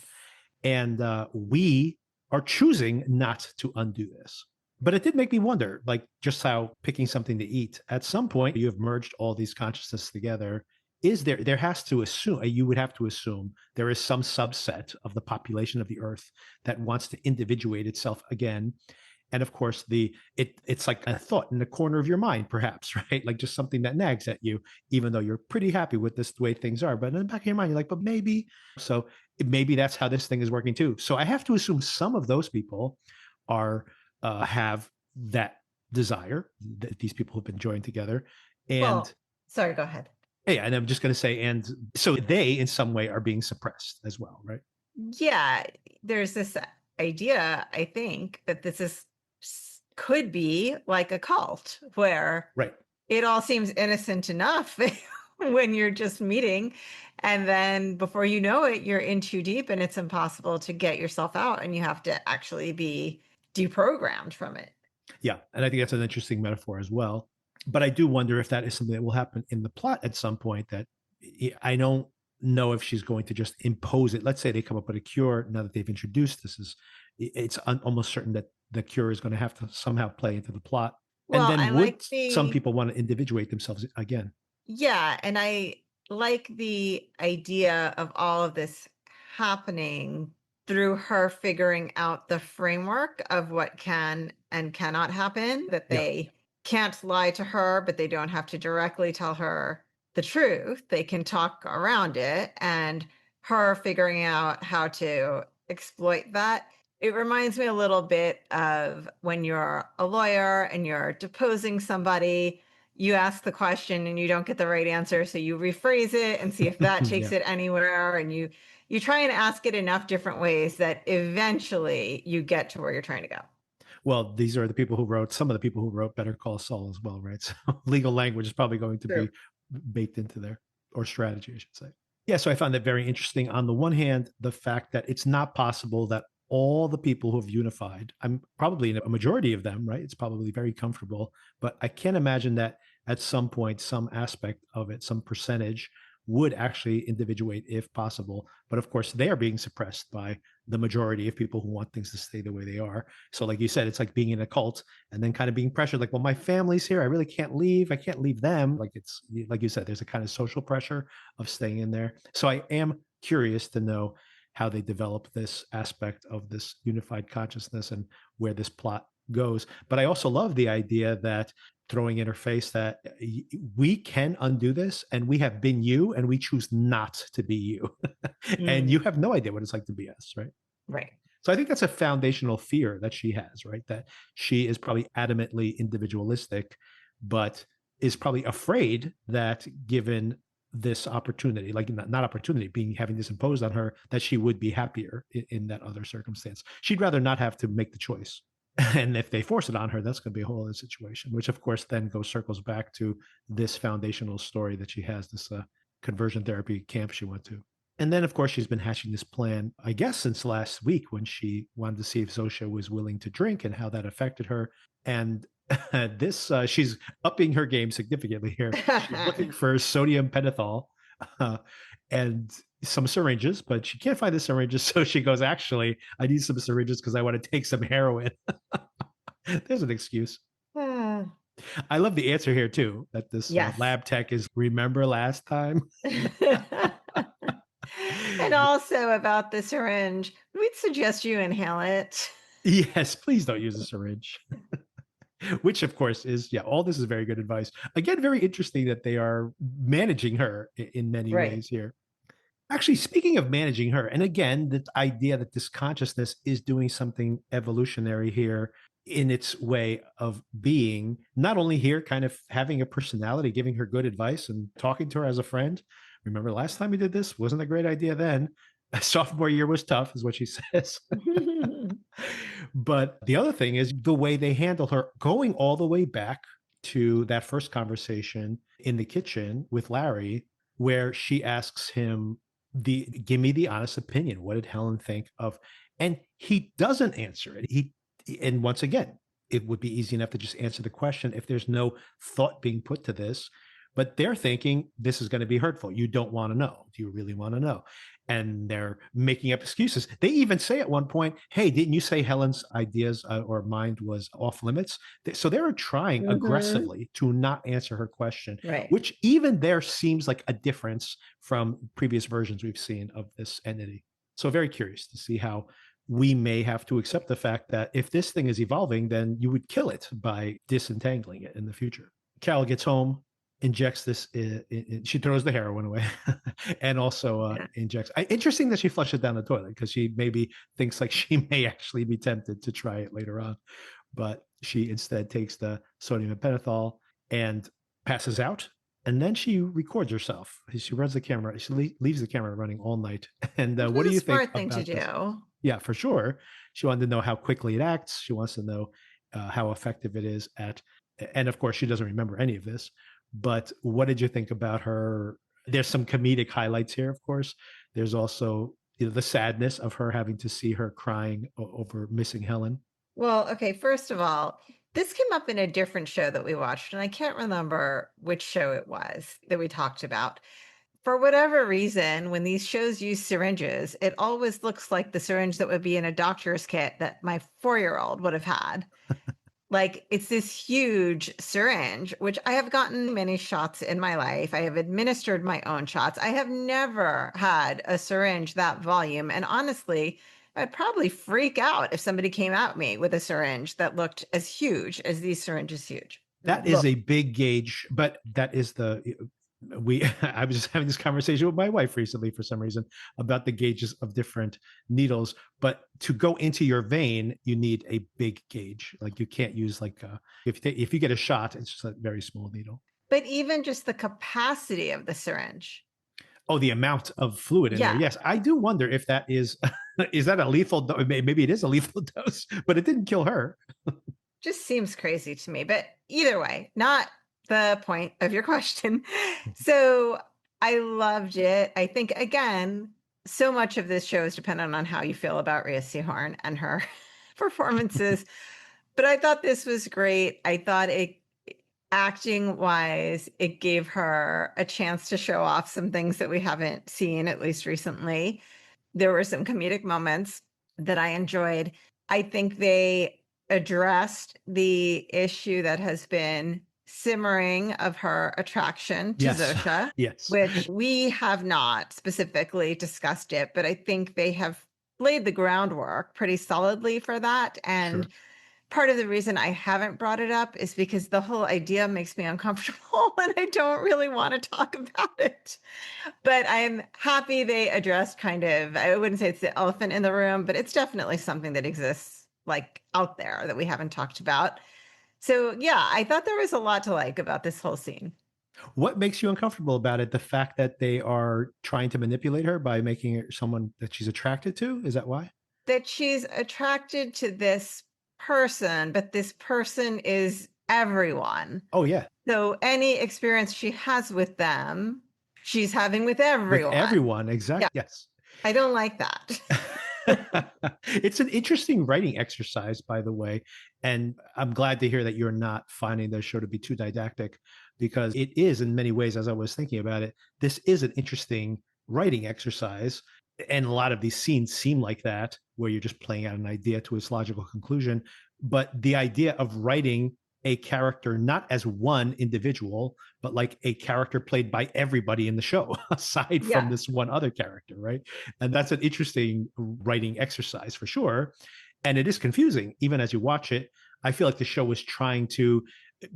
and we are choosing not to undo this. But it did make me wonder, like just how picking something to eat, at some point you have merged all these consciousness together. Is there has to assume, you would have to assume there is some subset of the population of the earth that wants to individuate itself again. And of course, it's like a thought in the corner of your mind, perhaps, right? Like just something that nags at you, even though you're pretty happy with this the way things are. But in the back of your mind, you're like, but maybe. So maybe that's how this thing is working too. So I have to assume some of those people are have that desire, that these people have been joined together. And
Well, sorry, go ahead.
yeah, and I'm just going to say, and so they in some way are being suppressed as well, right?
Yeah, there's this idea, I think, that could be like a cult where
Right.
it all seems innocent enough when you're just meeting. And then before you know it, you're in too deep and it's impossible to get yourself out and you have to actually be deprogrammed from it.
Yeah, and I think that's an interesting metaphor as well. But I do wonder if that is something that will happen in the plot at some point. That I don't know if she's going to just impose it. Let's say they come up with a cure now that they've introduced this. Is it's almost certain that the cure is going to have to somehow play into the plot. And
Well,
then
I
would
like
some
the
people want to individuate themselves again?
Yeah, and I like the idea of all of this happening through her figuring out the framework of what can and cannot happen, that
Yeah.
they can't lie to her, but they don't have to directly tell her the truth. They can talk around it, and her figuring out how to exploit that. It reminds me a little bit of when you're a lawyer and you're deposing somebody, you ask the question and you don't get the right answer, so you rephrase it and see if that takes
Yeah.
it anywhere, and you try and ask it enough different ways that eventually you get to where you're trying to go.
Well, these are the people who wrote, some of the people who wrote Better Call Saul as well, right? So legal language is probably going to
True.
be baked into there, or strategy, I should say. Yeah, so I found that very interesting. On the one hand, the fact that it's not possible that all the people who have unified, I'm probably in a majority of them, right? It's probably very comfortable, but I can't imagine that at some point, some aspect of it, some percentage would actually individuate if possible. But of course, they are being suppressed by the majority of people who want things to stay the way they are. So, like you said, it's like being in a cult and then kind of being pressured, like, well, my family's here. I really can't leave. I can't leave them. Like it's like you said, there's a kind of social pressure of staying in there. So I am curious to know how they develop this aspect of this unified consciousness and where this plot goes. But I also love the idea that throwing in her face that we can undo this and we have been you and we choose not to be you. And you
Mm,
have no idea what it's like to be us, right?
right.
So I think that's a foundational fear that she has, right? That she is probably adamantly individualistic, but is probably afraid that given this opportunity, like not opportunity, being having this imposed on her, that she would be happier in that other circumstance. She'd rather not have to make the choice. And if they force it on her, that's going to be a whole other situation, which of course then circles back to this foundational story that she has, this conversion therapy camp she went to. And then, of course, she's been hatching this plan, I guess, since last week when she wanted to see if Zosia was willing to drink and how that affected her. And she's upping her game significantly here. She's looking for sodium pentothal uh, and some syringes, but she can't find the syringes. So she goes, actually, I need some syringes because I want to take some heroin. There's an excuse.
Ah,
I love the answer here, too, that this
yes.
lab tech is remember last time?
And also about the syringe, we'd suggest you inhale it.
Yes, please don't use a syringe. Which, of course, is, yeah, all this is very good advice. Again, very interesting that they are managing her in many
Right.
ways here. Actually, speaking of managing her, and again, the idea that this consciousness is doing something evolutionary here in its way of being, not only here, kind of having a personality, giving her good advice and talking to her as a friend. Remember last time we did this? Wasn't a great idea then. Sophomore year was tough, is what she says. But the other thing is the way they handle her, going all the way back to that first conversation in the kitchen with Larry, where she asks him, the give me the honest opinion. What did Helen think of? And he doesn't answer it. And once again, it would be easy enough to just answer the question if there's no thought being put to this. But they're thinking this is going to be hurtful. You don't want to know. Do you really want to know? And they're making up excuses. They even say at one point, "Hey, didn't you say Helen's ideas or mind was off limits?" So they were trying
Hmm.
aggressively to not answer her question,
Right.
which even there seems like a difference from previous versions we've seen of this entity. So very curious to see how we may have to accept the fact that if this thing is evolving, then you would kill it by disentangling it in the future. Carol gets home, injects this. She throws the heroin away, and also
Yeah.
injects. Interesting that she flushed it down the toilet because she maybe thinks like she may actually be tempted to try it later on, but she instead takes the sodium and pentothal and passes out. And then she records herself. She runs the camera. She leaves the camera running all night. And
Which
what do
was a
you think
smart thing to
about this?
do.
Yeah, for sure. She wanted to know how quickly it acts. She wants to know how effective it is at, and of course, she doesn't remember any of this. But what did you think about her? There's some comedic highlights here, of course. There's also the sadness of her having to see her crying over missing Helen.
Well, okay, first of all, this came up in a different show that we watched, and I can't remember which show it was that we talked about. For whatever reason, when these shows use syringes, it always looks like the syringe that would be in a doctor's kit that my 4-year-old would have had. Like, it's this huge syringe, which I have gotten many shots in my life. I have administered my own shots. I have never had a syringe that volume. And honestly, I'd probably freak out if somebody came at me with a syringe that looked as huge as these syringes huge.
That is
Look,
a big gauge, but that is we I was just having this conversation with my wife recently for some reason about the gauges of different needles, but to go into your vein you need a big gauge. Like you can't use like if you get a shot it's just a very small needle.
but even just the capacity of the syringe.
Oh, the amount of fluid in there.
Yeah,
Yes, I do wonder if that is is that a lethal maybe it is a lethal dose, but it didn't kill her.
just seems crazy to me. But either way, not the point of your question. So I loved it. I think, again, so much of this show is dependent on how you feel about Rhea Seehorn and her performances. But I thought this was great. I thought it, acting wise, it gave her a chance to show off some things that we haven't seen, at least recently. There were some comedic moments that I enjoyed. I think they addressed the issue that has been simmering of her attraction to
Yes.
Zosia,
Yes.
which we have not specifically discussed it, but I think they have laid the groundwork pretty solidly for that. And
Sure.
part of the reason I haven't brought it up is because the whole idea makes me uncomfortable and I don't really want to talk about it. But I'm happy they addressed kind of, I wouldn't say it's the elephant in the room, but it's definitely something that exists like out there that we haven't talked about. So yeah, I thought there was a lot to like about this whole scene.
What makes you uncomfortable about it? The fact that they are trying to manipulate her by making her someone that she's attracted to? Is that why?
That she's attracted to this person, but this person is everyone.
Oh yeah,
So any experience she has with them, she's having with
with
everyone.
everyone.
Yeah,
Exact. Yes.
I don't like that.
It's an interesting writing exercise, by the way. And I'm glad to hear that you're not finding the show to be too didactic because it is, in many ways, as I was thinking about it, this is an interesting writing exercise. And a lot of these scenes seem like that, where you're just playing out an idea to its logical conclusion. But the idea of writing a character not as one individual, but like a character played by everybody in the show, aside from
Yeah.
this one other character, right? And that's an interesting writing exercise for sure. And it is confusing, even as you watch it. I feel like the show was trying to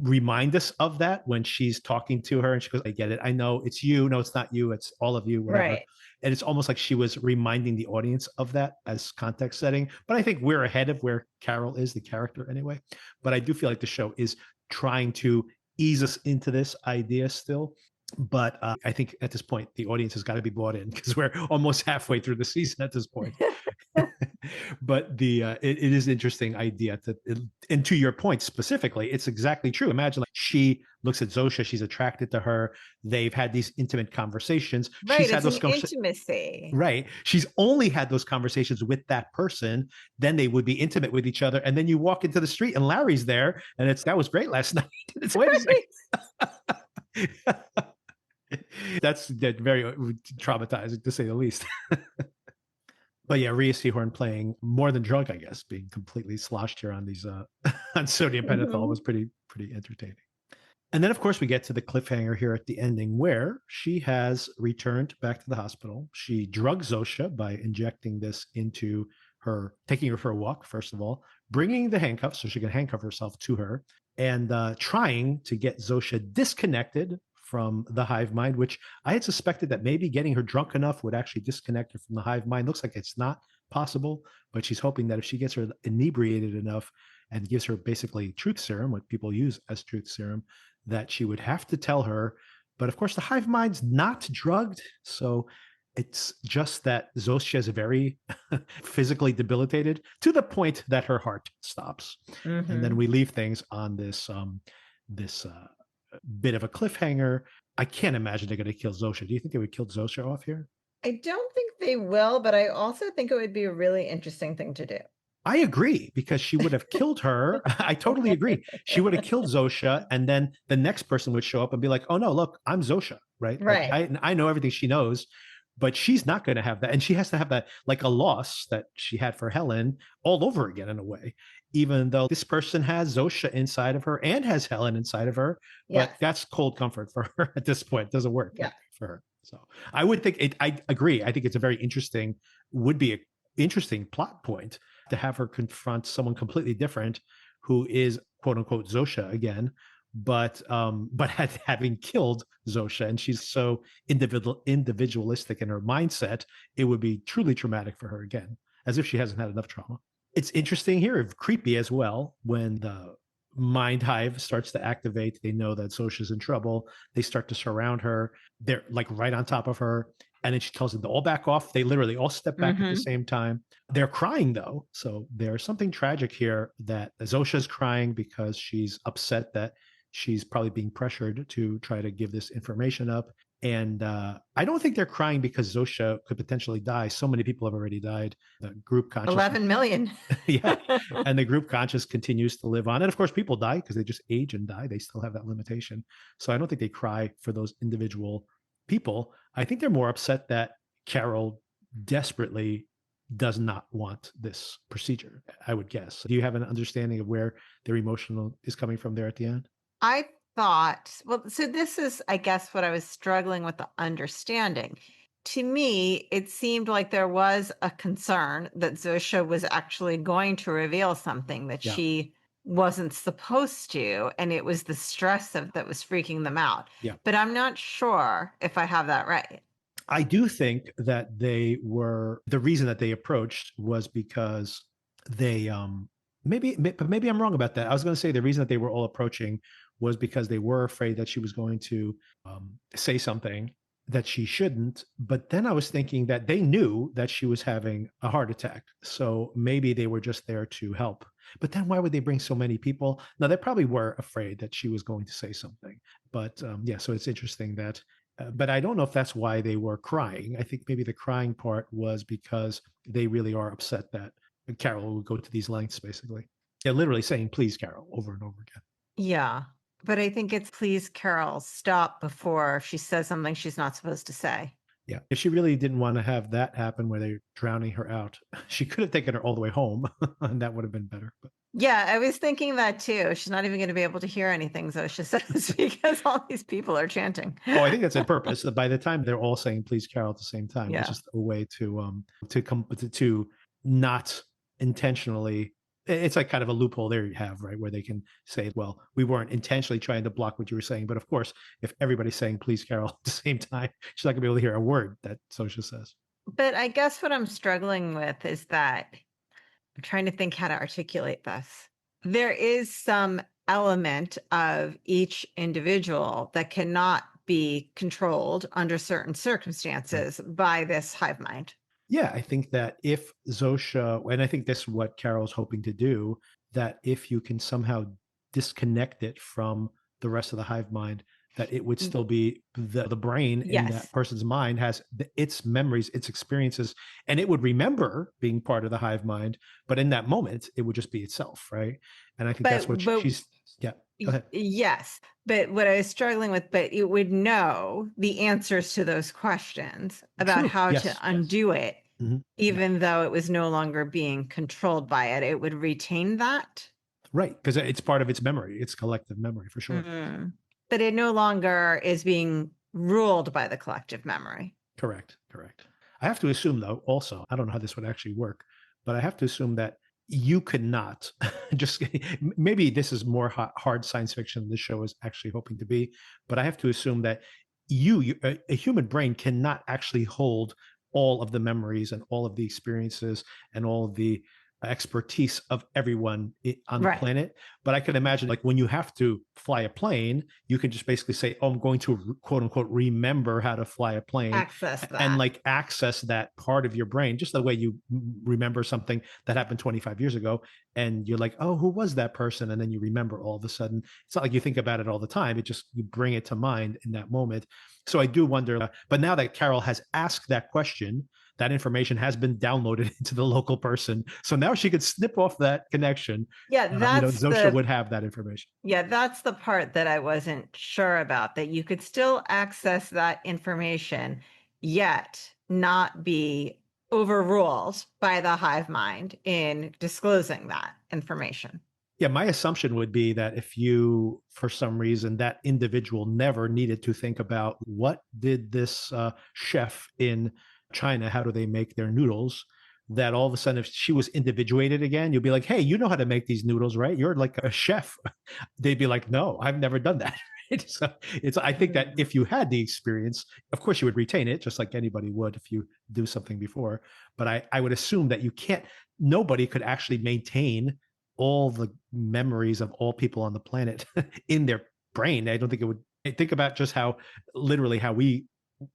remind us of that when she's talking to her and she goes, I get it. I know it's you. No, it's not you. It's all of you, whatever.
Right.
And it's almost like she was reminding the audience of that as context setting. But I think we're ahead of where Carol is, the character, anyway. But I do feel like the show is trying to ease us into this idea still. But I think at this point, the audience has got to be bought in because we're almost halfway through the season at this point. But it is interesting idea and to your point specifically, it's exactly true. Imagine like she looks at Zosia, she's attracted to her. They've had these intimate conversations.
Right.
She's had
It's an
those
intimacy.
right. She's only had those conversations with that person. Then they would be intimate with each other. And then you walk into the street and Larry's there, and that was great last night. It's wait a second. That's very traumatizing to say the least. But yeah, Rhea Seahorn playing more than drunk, I guess, being completely sloshed here on these on sodium pentothal was pretty entertaining. And then of course we get to the cliffhanger here at the ending where she has returned back to the hospital. She drugs Zosia by injecting this into her, taking her for a walk, first of all, bringing the handcuffs so she can handcuff herself to her, and trying to get Zosia disconnected from the hive mind, which I had suspected that maybe getting her drunk enough would actually disconnect her from the hive mind. Looks like it's not possible, but she's hoping that if she gets her inebriated enough and gives her basically truth serum, what people use as truth serum, that she would have to tell her. But of course, the hive mind's not drugged. So it's just that Zosia is very physically debilitated to the point that her heart stops. And then we leave things on this bit of a cliffhanger. I can't imagine they're going to kill Zosia. Do you think they would kill Zosia off here?
I don't think they will, but I also think it would be a really interesting thing to do.
I agree because she would have killed her. I totally agree. She would have killed Zosia, and then the next person would show up and be like, "Oh no, look, I'm Zosia, right? Like
Right.
I know everything she knows." But she's not going to have that, and she has to have that like a loss that she had for Helen all over again in a way. Even though this person has Zosia inside of her and has Helen inside of her, but
Yes.
that's cold comfort for her at this point. It doesn't work
Yeah.
for her. So I would think it. I agree. I think it's a very interesting, would be a interesting plot point to have her confront someone completely different who is quote unquote Zosia again, but having killed Zosia, and she's so individualistic in her mindset, it would be truly traumatic for her again, as if she hasn't had enough trauma. It's interesting here, creepy as well, when the mind hive starts to activate. They know that Zosia's in trouble. They start to surround her. They're like right on top of her. And then she tells them to all back off. They literally all step back at the same time. They're crying though. So there's something tragic here that Zosia's crying because she's upset that she's probably being pressured to try to give this information up. And I don't think they're crying because Zosia could potentially die. So many people have already died. The group conscious
11 million.
yeah. And the group conscious continues to live on. And of course, people die because they just age and die. They still have that limitation. So I don't think they cry for those individual people. I think they're more upset that Carol desperately does not want this procedure, I would guess. Do you have an understanding of where their emotional is coming from there at the end?
I thought, well, so this is, I guess, what I was struggling with the understanding. To me, it seemed like there was a concern that Zosia was actually going to reveal something that
Yeah.
she wasn't supposed to, and it was the stress of that was freaking them out.
Yeah.
But I'm not sure if I have that right.
I do think that the reason that they approached was because they maybe I'm wrong about that. I was going to say the reason that they were all approaching was because they were afraid that she was going to say something that she shouldn't. But then I was thinking that they knew that she was having a heart attack, so maybe they were just there to help. But then why would they bring so many people? Now they probably were afraid that she was going to say something. But yeah, so it's interesting that but I don't know if that's why they were crying. I think maybe the crying part was because they really are upset that Carol would go to these lengths, basically. Yeah, literally saying, please, Carol, over and over again.
Yeah. But I think it's please, Carol, stop before she says something she's not supposed to say.
Yeah. If she really didn't want to have that happen where they're drowning her out, she could have taken her all the way home and that would have been better. But
Yeah, I was thinking that too. She's not even going to be able to hear anything, Zosha says, because all these people are chanting.
oh, I think that's on purpose. By the time they're all saying please, Carol at the same time, it's
Yeah.
just a way to not intentionally. It's like kind of a loophole there you have, right? Where they can say, well, we weren't intentionally trying to block what you were saying. But of course, if everybody's saying please, Carol at the same time, she's not gonna be able to hear a word that Sosha says.
But I guess what I'm struggling with is that I'm trying to think how to articulate this. There is some element of each individual that cannot be controlled under certain circumstances by this hive mind.
Yeah, I think that if Zosia, and I think this is what Carol's hoping to do, that if you can somehow disconnect it from the rest of the hive mind, that it would
Y-
still be the brain in that
Yes.
person's mind has its memories, its experiences, and it would remember being part of the hive mind, but in that moment, it would just be itself, right? And I think that's what
But
she's, yeah, go ahead.
yes, but what I was struggling with, but it would know the answers to those questions about
True.
how to
Yes.
undo it,
Mhm. Yeah.
even though it was no longer being controlled by it. It would retain that.
Right. Because it's part of its memory, its collective memory for sure.
Mm. But it no longer is being ruled by the collective memory.
Correct. Correct. I have to assume, though, also, I don't know how this would actually work, but I have to assume that you could not just maybe this is more hard science fiction than this show is actually hoping to be, but I have to assume that a human brain cannot actually hold all of the memories and all of the experiences and all of the expertise of everyone on the
Right.
planet. But I can imagine, like, when you have to fly a plane, you can just basically say, oh, I'm going to quote unquote remember how to fly a plane,
Access
and
that.
like access that part of your brain, just the way you remember something that happened 25 years ago. And you're like, oh, who was that person? And then you remember all of a sudden. It's not like you think about it all the time. It just, you bring it to mind in that moment. So I do wonder, but now that Carol has asked that question, that information has been downloaded into the local person. So now she could snip off that connection.
Yeah,
Zosia would have that information.
that's the part that I wasn't sure about, that you could still access that information, yet not be overruled by the hive mind in disclosing that information.
Yeah, my assumption would be that if you, for some reason, that individual never needed to think about what did this chef in China, how do they make their noodles, that all of a sudden, if she was individuated again, you'd be like, hey, you know how to make these noodles, right? You're like a chef. They'd be like, no, I've never done that. So I think that if you had the experience, of course you would retain it, just like anybody would if you do something before. But I would assume that you can't, nobody could actually maintain all the memories of all people on the planet in their brain. I don't think it would. Think about just how literally how we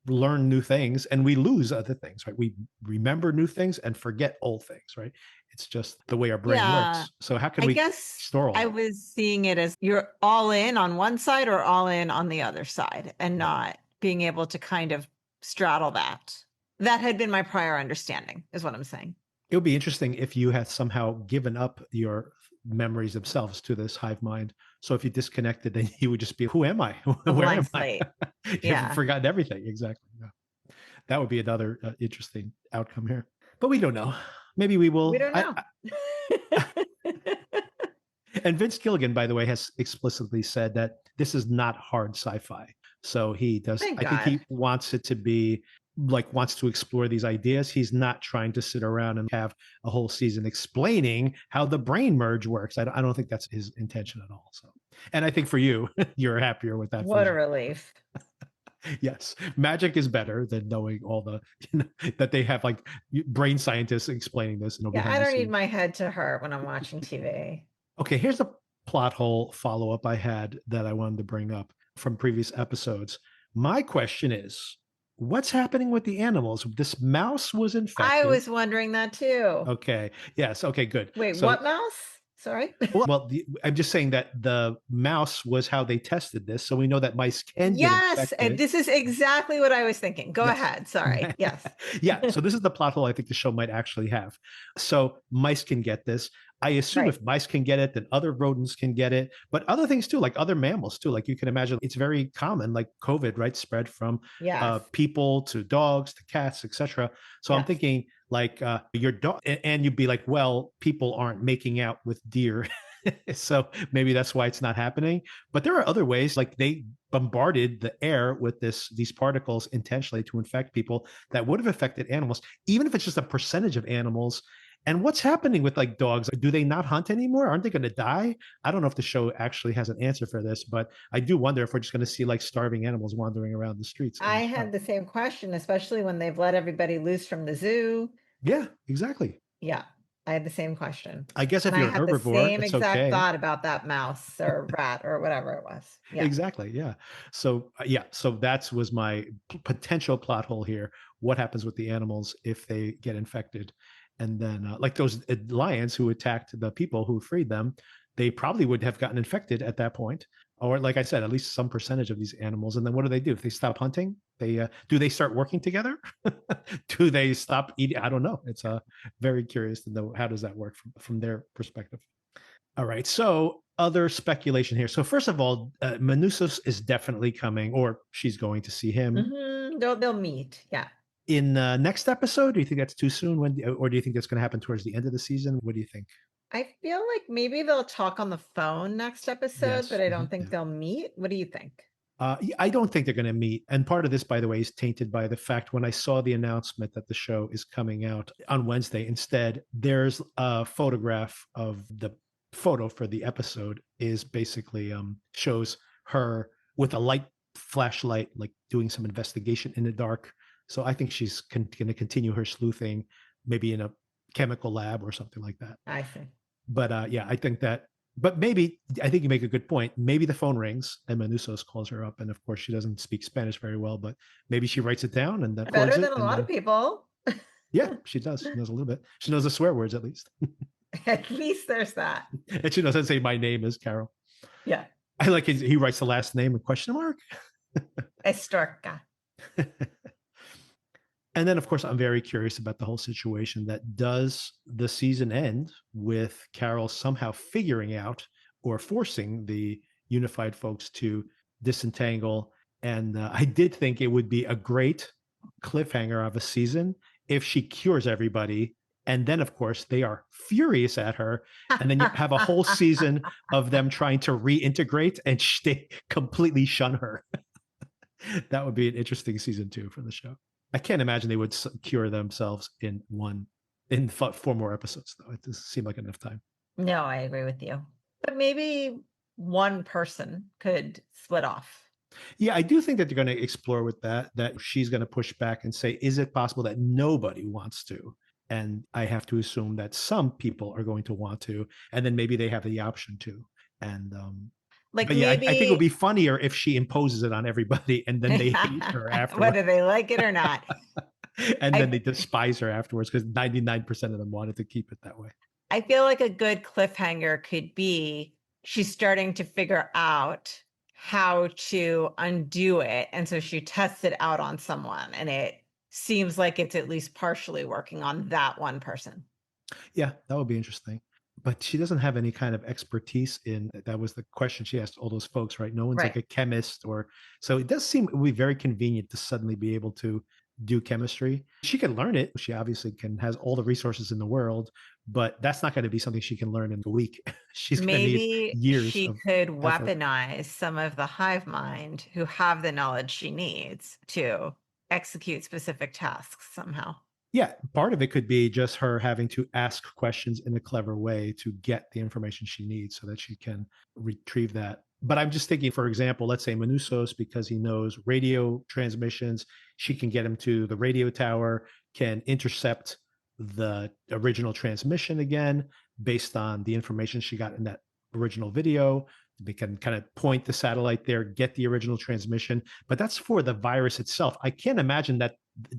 learn new things and we lose other things, right? We remember new things and forget old things, right? It's just the way our brain
Yeah,
works. So how can
I
we
guess
store all
I
that?
was seeing it as you're all in on one side or all in on the other side, and
Right.
not being able to kind of straddle that. That had been my prior understanding, is what I'm saying.
It would be interesting if you had somehow given up your memories themselves to this hive mind. So if you disconnected, then you would just be, who am I?
A
Where am
blank
I?
slate.
You've
Yeah.
forgotten everything. Exactly. Yeah. That would be another interesting outcome here. But we don't know. Maybe we
We
will.
don't know.
And Vince Gilligan, by the way, has explicitly said that this is not hard sci-fi. So he does,
Thank
I think
God.
he wants it to be like, wants to explore these ideas. He's not trying to sit around and have a whole season explaining how the brain merge works. I don't think that's his intention at all. So, and I think for you, you're happier with that
What a
version.
relief.
Yes, magic is better than knowing all the that they have like brain scientists explaining this,
Yeah, I
behind the
don't need
scenes.
my head to hurt when I'm watching TV.
Okay, here's a plot hole follow up I had that I wanted to bring up from previous episodes. My question is, what's happening with the animals? This mouse was
I
infected.
was wondering that too.
Okay, yes, okay, good.
Wait,
So,
what mouse? Sorry.
well, I'm just saying that the mouse was how they tested this, so we know that mice can get
Yes, and
infected.
this is exactly what I was thinking. Go
Yes.
ahead. Sorry. Yes.
Yeah. So this is the plot hole I think the show might actually have. So mice can get this. I assume
Right.
if mice can get it, then other rodents can get it, but other things too, like other mammals too. Like you can imagine, it's very common, like COVID, right? Spread from
Yes.
people to dogs to cats, etc. So I'm
Yes.
thinking like your dog, and you'd be like, well, people aren't making out with deer. So maybe that's why it's not happening. But there are other ways, like they bombarded the air with these particles intentionally to infect people that would have affected animals, even if it's just a percentage of animals. And what's happening with like dogs? Do they not hunt anymore? Aren't they going to die? I don't know if the show actually has an answer for this, but I do wonder if we're just going to see like starving animals wandering around the streets in
I
the
had
show.
the same question, especially when they've let everybody loose from the zoo.
Yeah, exactly.
Yeah.
I had the same question.
I guess if
And I
you're a
had the
herbivore,
same
it's
exact
okay.
thought about that mouse or rat or whatever it was. Yeah.
Exactly. Yeah. So yeah. So that's was my potential plot hole here. What happens with the animals if they get infected? And then, like those lions who attacked the people who freed them, they probably would have gotten infected at that point. Or, like I said, at least some percentage of these animals. And then what do they do if they stop hunting? They do they start working together? Do they stop eating? I don't know. It's very curious to know how does that work from their perspective. All right. So other speculation here. So first of all, Manusos is definitely coming, or she's going to see him
They'll meet. Yeah.
in next episode. Do you think that's too soon? When, or do you think that's going to happen towards the end of the season? What do you think?
I feel like maybe they'll talk on the phone next episode, but
Yes.
I
Mhm,
don't think
yeah.
they'll meet. What do you think?
I don't think they're going to meet. And part of this, by the way, is tainted by the fact when I saw the announcement that the show is coming out on Wednesday, instead, there's a photograph of the photo for the episode is basically shows her with a light flashlight, like doing some investigation in the dark. So I think she's going to continue her sleuthing, maybe in a chemical lab or something like that.
I see.
But yeah, I think that. But maybe I think you make a good point. Maybe the phone rings and Manusos calls her up, and of course she doesn't speak Spanish very well, but maybe she writes it down and records
Better
it,
than a
and
lot of
then
people.
yeah, she does. She knows a little bit. She knows the swear words at least,
At least there's that.
and she knows how to say my name is Carol.
Yeah.
I like he writes the last name with question mark.
Estorca.
And then, of course, I'm very curious about the whole situation. That does the season end with Carol somehow figuring out or forcing the unified folks to disentangle? And I did think it would be a great cliffhanger of a season if she cures everybody. And then, of course, they are furious at her. And then you have a whole season of them trying to reintegrate and they completely shun her. That would be an interesting season 2 for the show. I can't imagine they would cure themselves in 4 more episodes, though. It doesn't seem like enough time.
No, I agree with you. But maybe one person could split off.
Yeah, I do think that they're going to explore with that she's going to push back and say, is it possible that nobody wants to? And I have to assume that some people are going to want to, and then maybe they have the option to. And
Like
but yeah, I think
maybe
it'll be funnier if she imposes it on everybody and then they hate her afterwards.
whether they like it or not.
And then they despise her afterwards because 99% of them wanted to keep it that way.
I feel like a good cliffhanger could be she's starting to figure out how to undo it. And so she tests it out on someone, and it seems like it's at least partially working on that one person.
Yeah, that would be interesting. But she doesn't have any kind of expertise in that. Was the question she asked all those folks, right? No one's like
Right.
a chemist, or so it does seem it would be very convenient to suddenly be able to do chemistry. She can learn it. She obviously has all the resources in the world, but that's not going to be something she can learn in a week. She's going to need
Maybe
years
she
of
could
effort.
weaponize some of the hive mind who have the knowledge she needs to execute specific tasks somehow.
Yeah, part of it could be just her having to ask questions in a clever way to get the information she needs so that she can retrieve that. But I'm just thinking, for example, let's say Manusos, because he knows radio transmissions, she can get him to the radio tower, can intercept the original transmission again based on the information she got in that original video. They can kind of point the satellite there, get the original transmission, but that's for the virus itself. I can't imagine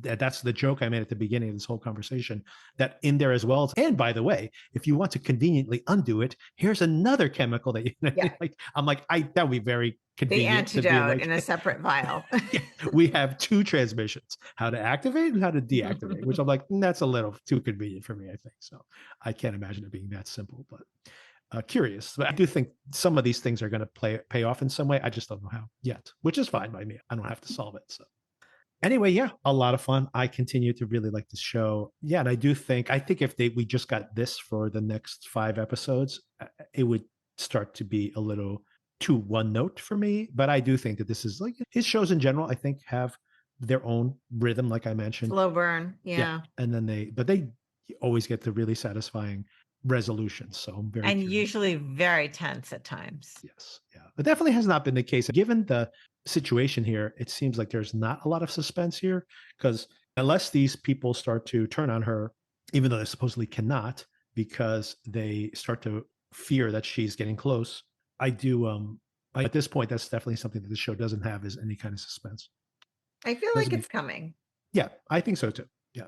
that's the joke I made at the beginning of this whole conversation, that in there as well. And by the way, if you want to conveniently undo it, here's another chemical that you like. I'm like, that would be very convenient.
The antidote in a separate vial.
Yeah, we have 2 transmissions, how to activate and how to deactivate, which I'm like, that's a little too convenient for me, I think. So I can't imagine it being that simple, but curious. But I do think some of these things are going to pay off in some way. I just don't know how yet, which is fine by me. I don't have to solve it. So anyway, yeah, a lot of fun. I continue to really like this show. Yeah, and I think if we just got this for the next 5 episodes, it would start to be a little too one note for me. But I do think that this is like his shows in general, I think have their own rhythm, like I mentioned.
Slow burn. Yeah.
And then they always get the really satisfying resolutions. So I'm very
and
curious.
usually very tense at times.
Yes. Yeah. It definitely has not been the case. Given the situation here, it seems like there's not a lot of suspense here because unless these people start to turn on her, even though they supposedly cannot, because they start to fear that she's getting close. I do. At this point, that's definitely something that the show doesn't have, is any kind of suspense.
I feel
Doesn't
like
mean-
it's coming.
Yeah, I think so too. Yeah.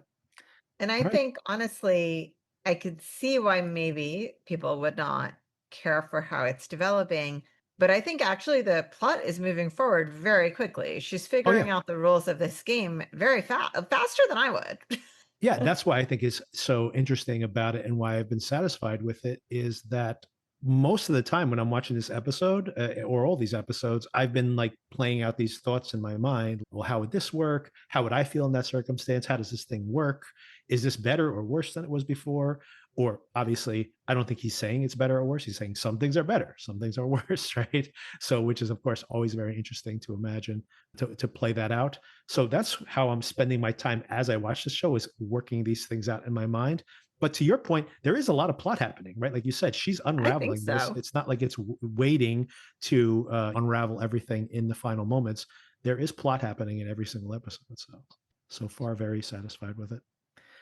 And I
All right.
think, honestly, I could see why maybe people would not care for how it's developing. But I think actually the plot is moving forward very quickly. She's figuring out the rules of this game very faster than I would.
Yeah, that's why I think is so interesting about it, and why I've been satisfied with it, is that most of the time when I'm watching this episode, or all these episodes, I've been like playing out these thoughts in my mind. Well, how would this work? How would I feel in that circumstance? How does this thing work? Is this better or worse than it was before? Or obviously, I don't think he's saying it's better or worse. He's saying some things are better, some things are worse, right? So, which is, of course, always very interesting to imagine, to play that out. So that's how I'm spending my time as I watch the show, is working these things out in my mind. But to your point, there is a lot of plot happening, right? Like you said, she's unraveling this.
so.
It's not like it's waiting to unravel everything in the final moments. There is plot happening in every single episode. So far, very satisfied with it.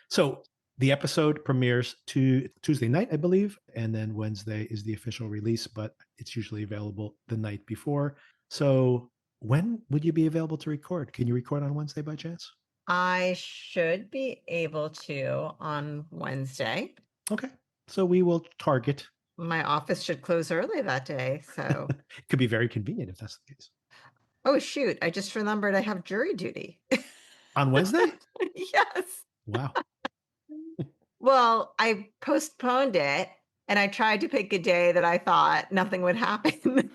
So the episode premieres to Tuesday night, I believe, and then Wednesday is the official release, but it's usually available the night before. So when would you be available to record? Can you record on Wednesday by chance?
I should be able to on Wednesday.
Okay. So we will target.
My office should close early that day. So
It could be very convenient if that's the case.
oh, shoot. I just remembered I have jury duty.
On Wednesday?
Yes.
Wow.
Well, I postponed it and I tried to pick a day that I thought nothing would happen.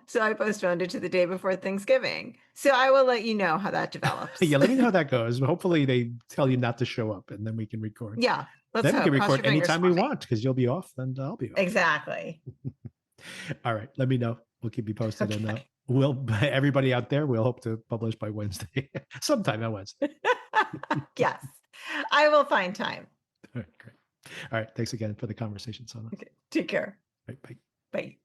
So I postponed it to the day before Thanksgiving. So I will let you know how that develops.
Yeah, let me know how that goes. Hopefully they tell you not to show up, and then we can record.
Yeah. Let's
Then we
hope.
can
Cross your
record
fingers
anytime
for
we
me.
want, because you'll be off and I'll be off.
Exactly.
All right. Let me know. We'll keep you posted. And
Okay.
we'll, everybody out there, we'll hope to publish by Wednesday, sometime on Wednesday.
Yes. I will find time.
All right, great. All right. Thanks again for the conversation, Sona.
Okay. Take care.
Right, bye.
Bye.